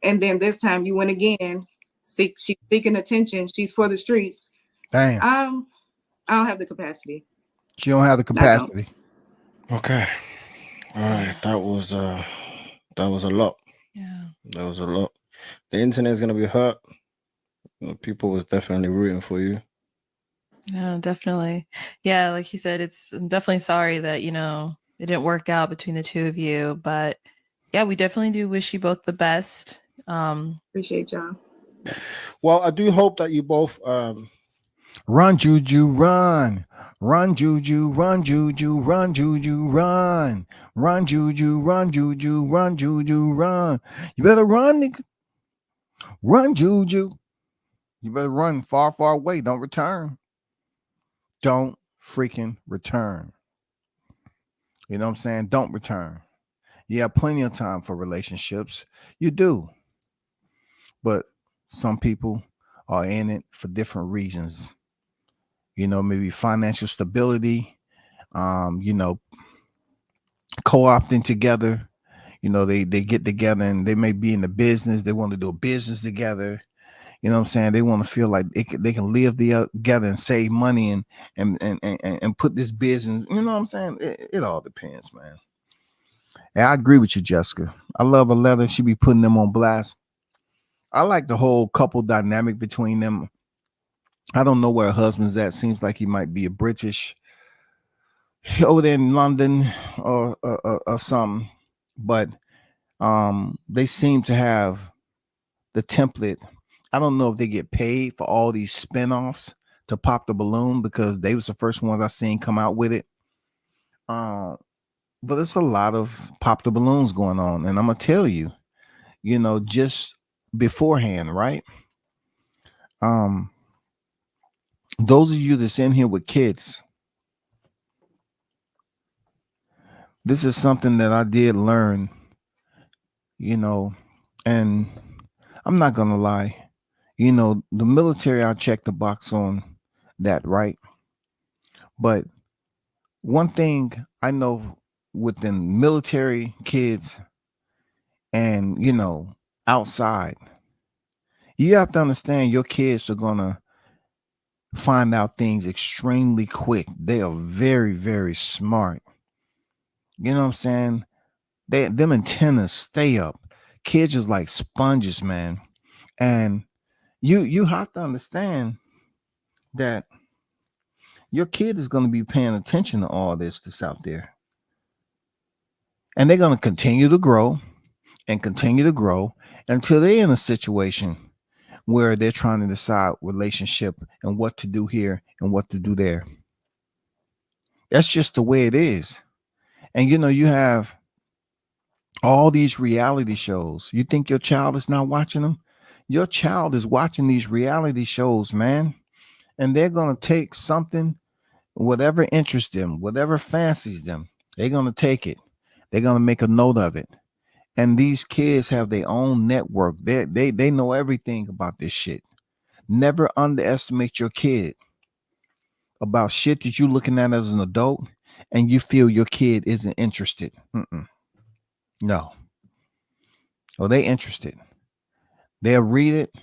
And then this time you went again. She's seeking attention. She's for the streets. Damn. I don't have the capacity. She don't have the capacity. Okay. All right. That was a lot. Yeah. That was a lot. The internet is gonna be hurt. People was definitely rooting for you. Yeah, definitely. Yeah, like he said, I'm definitely sorry that, it didn't work out between the two of you. But yeah, we definitely do wish you both the best. Appreciate y'all. Well, I do hope that you both Run, Juju, run. Run, Juju, run, Juju, run, Juju, run. Run, Juju, run, Juju, run, Juju, run. You better run, nigga. Run, Juju. You better run far, far away. Don't return. Don't freaking return. You know what I'm saying? Don't return. You have plenty of time for relationships. You do. But some people are in it for different reasons. maybe financial stability, co-opting together. They get together and they may be in the business. They want to do a business together. You know what I'm saying? They want to feel like they can live together and save money and put this business. You know what I'm saying? It all depends, man. And I agree with you, Jessica. I love Aletta. She be putting them on blast. I like the whole couple dynamic between them. I don't know where her husband's at. Seems like he might be a British over there in London or something. But they seem to have the template. I don't know if they get paid for all these spinoffs to pop the balloon because they was the first ones I seen come out with it. But it's a lot of pop the balloons going on, and I'm gonna tell you, just beforehand, right? Those of you that's in here with kids, this is something that I did learn, and I'm not gonna lie. The military, I checked the box on that, right? But one thing I know within military kids and, outside, you have to understand your kids are going to find out things extremely quick. They are very, very smart. You know what I'm saying? Them antennas stay up. Kids is like sponges, man. And you have to understand that your kid is going to be paying attention to all this that's out there. And they're going to continue to grow and continue to grow until they're in a situation where they're trying to decide relationship and what to do here and what to do there. That's just the way it is. And you have all these reality shows. You think your child is not watching them? Your child is watching these reality shows, man. And they're going to take something, whatever interests them, whatever fancies them, they're going to take it. They're going to make a note of it. And these kids have their own network. They know everything about this shit. Never underestimate your kid about shit that you're looking at as an adult and you feel your kid isn't interested. No. Or they interested. They'll read it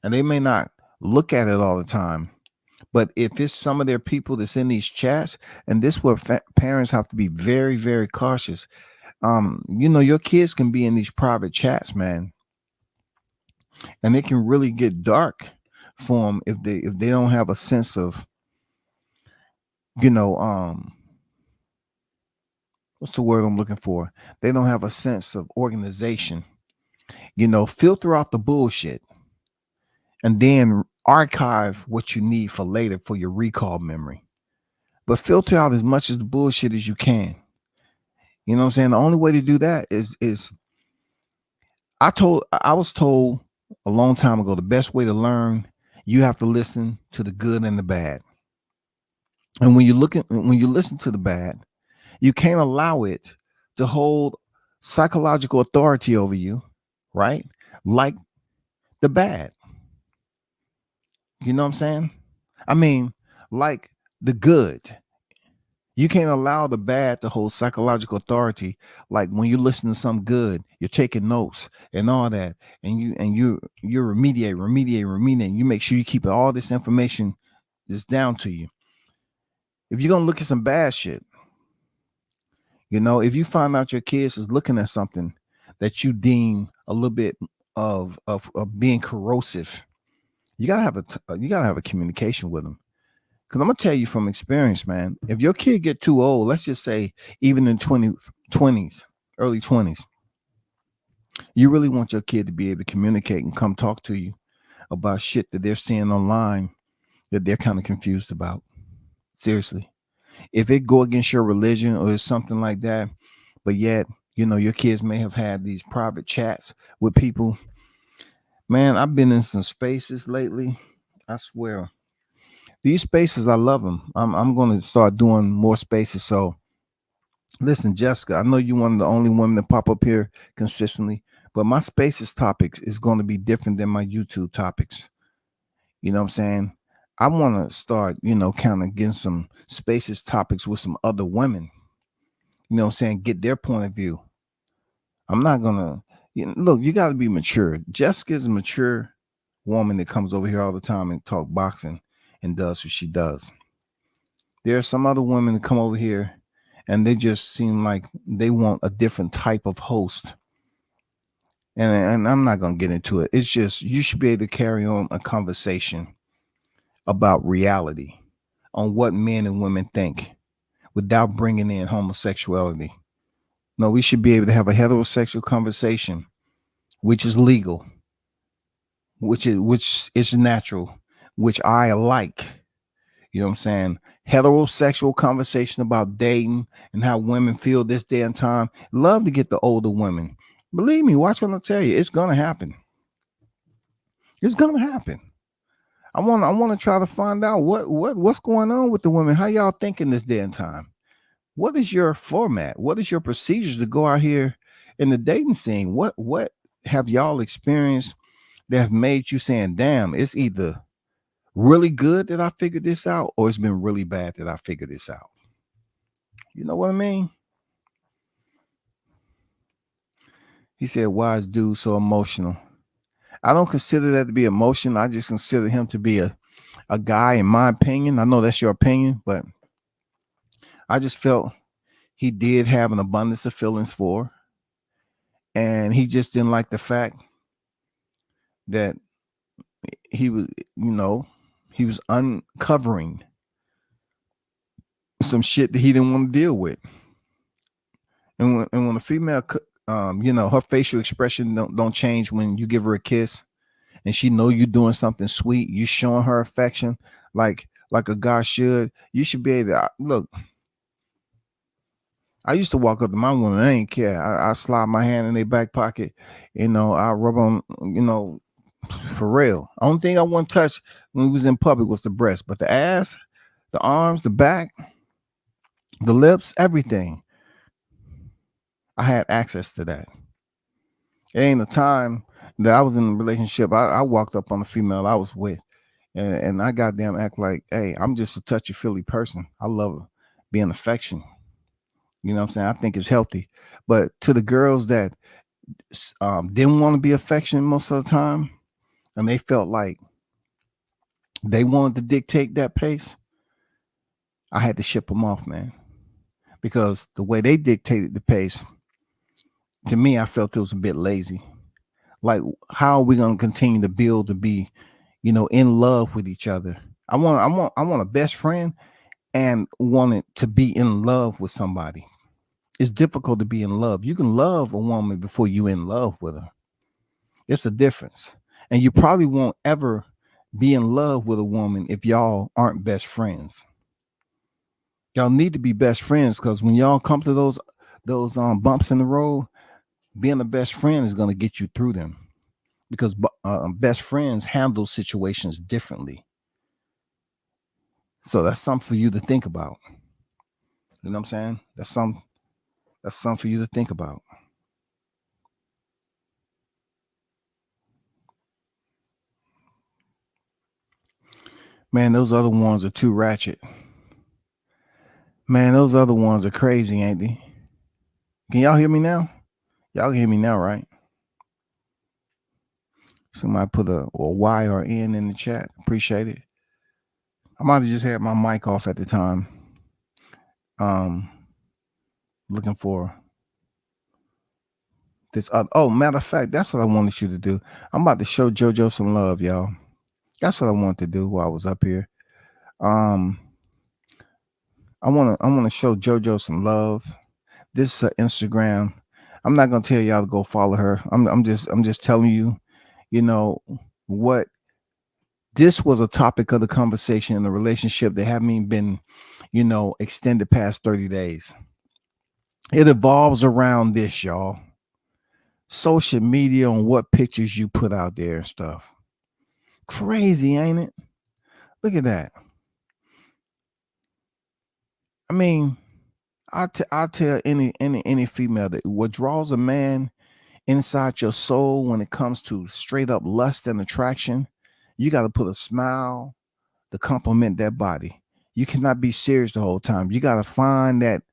and they may not look at it all the time. But if it's some of their people that's in these chats, and this is where parents have to be very, very cautious. Your kids can be in these private chats, man, and it can really get dark for them if they don't have a sense of, what's the word I'm looking for? They don't have a sense of organization. Filter out the bullshit, and then archive what you need for later for your recall memory. But filter out as much of the bullshit as you can. You know what I'm saying? The only way to do that is I was told a long time ago, the best way to learn, you have to listen to the good and the bad. And when you listen to the bad, you can't allow it to hold psychological authority over you, right? Like the bad. You know what I'm saying? I mean, like the good. You can't allow the bad to hold psychological authority. Like when you listen to some good, you're taking notes and all that, and you remediate. You make sure you keep all this information that's down to you. If you're gonna look at some bad shit, if you find out your kids is looking at something that you deem a little bit of being corrosive, you gotta have a communication with them. Because I'm gonna tell you from experience, man, if your kid get too old, let's just say even in 20s, early 20s, you really want your kid to be able to communicate and come talk to you about shit that they're seeing online that they're kind of confused about. Seriously. If it go against your religion or something like that, but yet, your kids may have had these private chats with people. Man, I've been in some spaces lately. I swear. These spaces, I love them. I'm going to start doing more spaces. So listen, Jessica, I know you're one of the only women that pop up here consistently, but my spaces topics is going to be different than my YouTube topics. You know what I'm saying? I want to start, kind of getting some spacious topics with some other women. You know what I'm saying? Get their point of view. I'm not gonna look, you gotta be mature. Jessica's a mature woman that comes over here all the time and talk boxing and does what she does. There are some other women that come over here and they just seem like they want a different type of host. And I'm not gonna get into it. It's just you should be able to carry on a conversation about reality on what men and women think without bringing in homosexuality. No, we should be able to have a heterosexual conversation, which is legal, which is natural, which I like. You know what I'm saying? Heterosexual conversation about dating and how women feel this day and time. Love to get the older women. Believe me, watch what I tell you. It's gonna happen. It's gonna happen. I want to try to find out what's going on with the women. How y'all thinking this day and time? What is your format? What is your procedures to go out here in the dating scene? What have y'all experienced that have made you saying, damn, it's either really good that I figured this out or it's been really bad that I figured this out? You know what I mean? He said, why is dude so emotional? I don't consider that to be emotion. I just consider him to be a guy, in my opinion. I know that's your opinion, but I just felt he did have an abundance of feelings for her, and he just didn't like the fact that he was, he was uncovering some shit that he didn't want to deal with. And when a female, her facial expression don't change when you give her a kiss, and she know you're doing something sweet, you showing her affection like a guy should. You should be able to look. I used to walk up to my woman, I ain't care. I slide my hand in their back pocket, I rub on, for real. Only thing I want to touch when we was in public was the breast, but the ass, the arms, the back, the lips, everything. I had access to that. It ain't a time that I was in a relationship. I walked up on a female I was with, and I goddamn act like, hey, I'm just a touchy-feely person. I love being affectionate. You know what I'm saying? I think it's healthy. But to the girls that didn't want to be affectionate most of the time, and they felt like they wanted to dictate that pace, I had to ship them off, man. Because the way they dictated the pace, to me, I felt it was a bit lazy. Like, how are we going to continue to build to be, in love with each other? I want a best friend and want it to be in love with somebody. It's difficult to be in love. You can love a woman before you in love with her. It's a difference. And you probably won't ever be in love with a woman if y'all aren't best friends. Y'all need to be best friends, because when y'all come to those bumps in the road, being a best friend is going to get you through them, because best friends handle situations differently. So that's something for you to think about. You know what I'm saying? That's something for you to think about. Man, those other ones are too ratchet. Man, those other ones are crazy, ain't they? Can y'all hear me now? Y'all can hear me now, right? Somebody put a Y or N in the chat. Appreciate it. I might have just had my mic off at the time. Looking for this. Matter of fact, that's what I wanted you to do. I'm about to show Jojo some love, y'all. That's what I wanted to do while I was up here. I want to show Jojo some love. This is her Instagram. I'm not gonna tell y'all to go follow her. I'm just telling you, what this was a topic of the conversation in a relationship that haven't been, extended past 30 days. It evolves around this, y'all. Social media and what pictures you put out there and stuff. Crazy, ain't it? Look at that. I mean, I'll tell any female that what draws a man inside your soul when it comes to straight up lust and attraction, you got to put a smile, to complement that body. You cannot be serious the whole time. You got to find that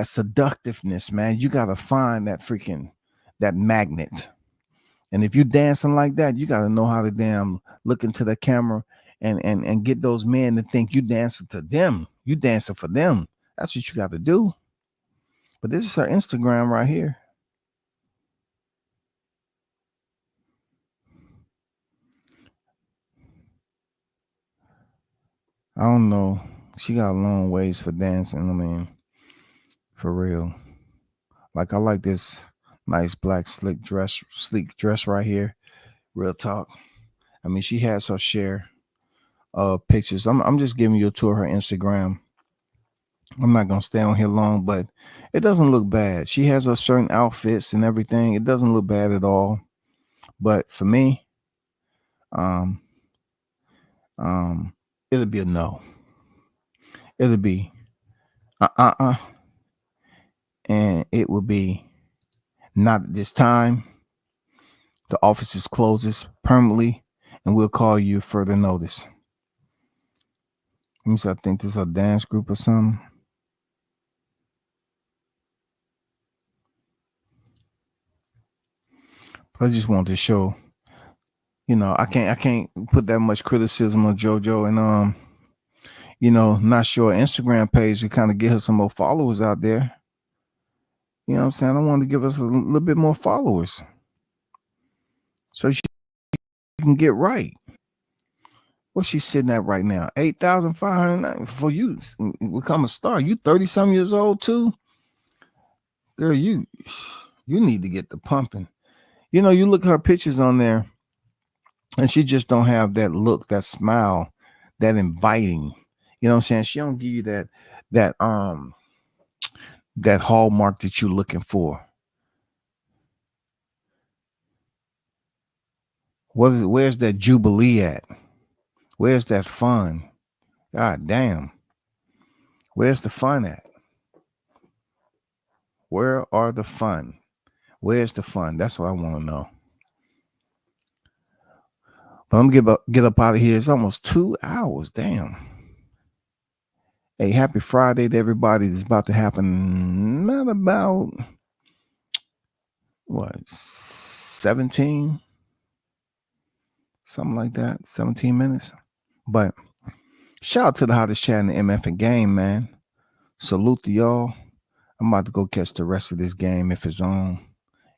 seductiveness, man. You got to find that magnet. And if you dancing like that, you got to know how to damn look into the camera and get those men to think you dancing to them. You dancing for them. That's what you got to do. But this is her Instagram right here. I don't know. She got a long ways for dancing. I mean, for real. Like, I like this nice black sleek dress right here. Real talk. I mean, she has her share of pictures. I'm just giving you a tour of her Instagram. I'm not gonna stay on here long, but it doesn't look bad. She has her certain outfits and everything. It doesn't look bad at all. But for me, it'll be a no. It'll be and it will be not at this time. The office is closes permanently, and we'll call you further notice. Let me see, I think this is a dance group or something. I just wanted to show, I can't put that much criticism on JoJo, and not sure Instagram page to kind of get her some more followers out there. You know what I'm saying? I wanted to give us a little bit more followers so she can get right. What's she sitting at right now? 8,500 for you become a star. You 30-some years old too, girl. You need to get the pumping. You look at her pictures on there, and she just don't have that look, that smile, that inviting. You know what I'm saying? She don't give you that hallmark that you're looking for. Where's that jubilee at? Where's that fun? God damn. Where's the fun at? Where are the fun? Where's the fun? That's what I want to know. But I'm gonna get up out of here. It's almost 2 hours. Damn. Hey, happy Friday to everybody. It's about to happen not about 17? Something like that. 17 minutes. But shout out to the hottest chat in the MF and game, man. Salute to y'all. I'm about to go catch the rest of this game if it's on.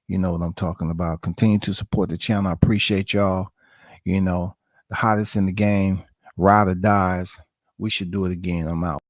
You know what I'm talking about. Continue to support the channel. I appreciate y'all. The hottest in the game. Ride or dies. We should do it again. I'm out.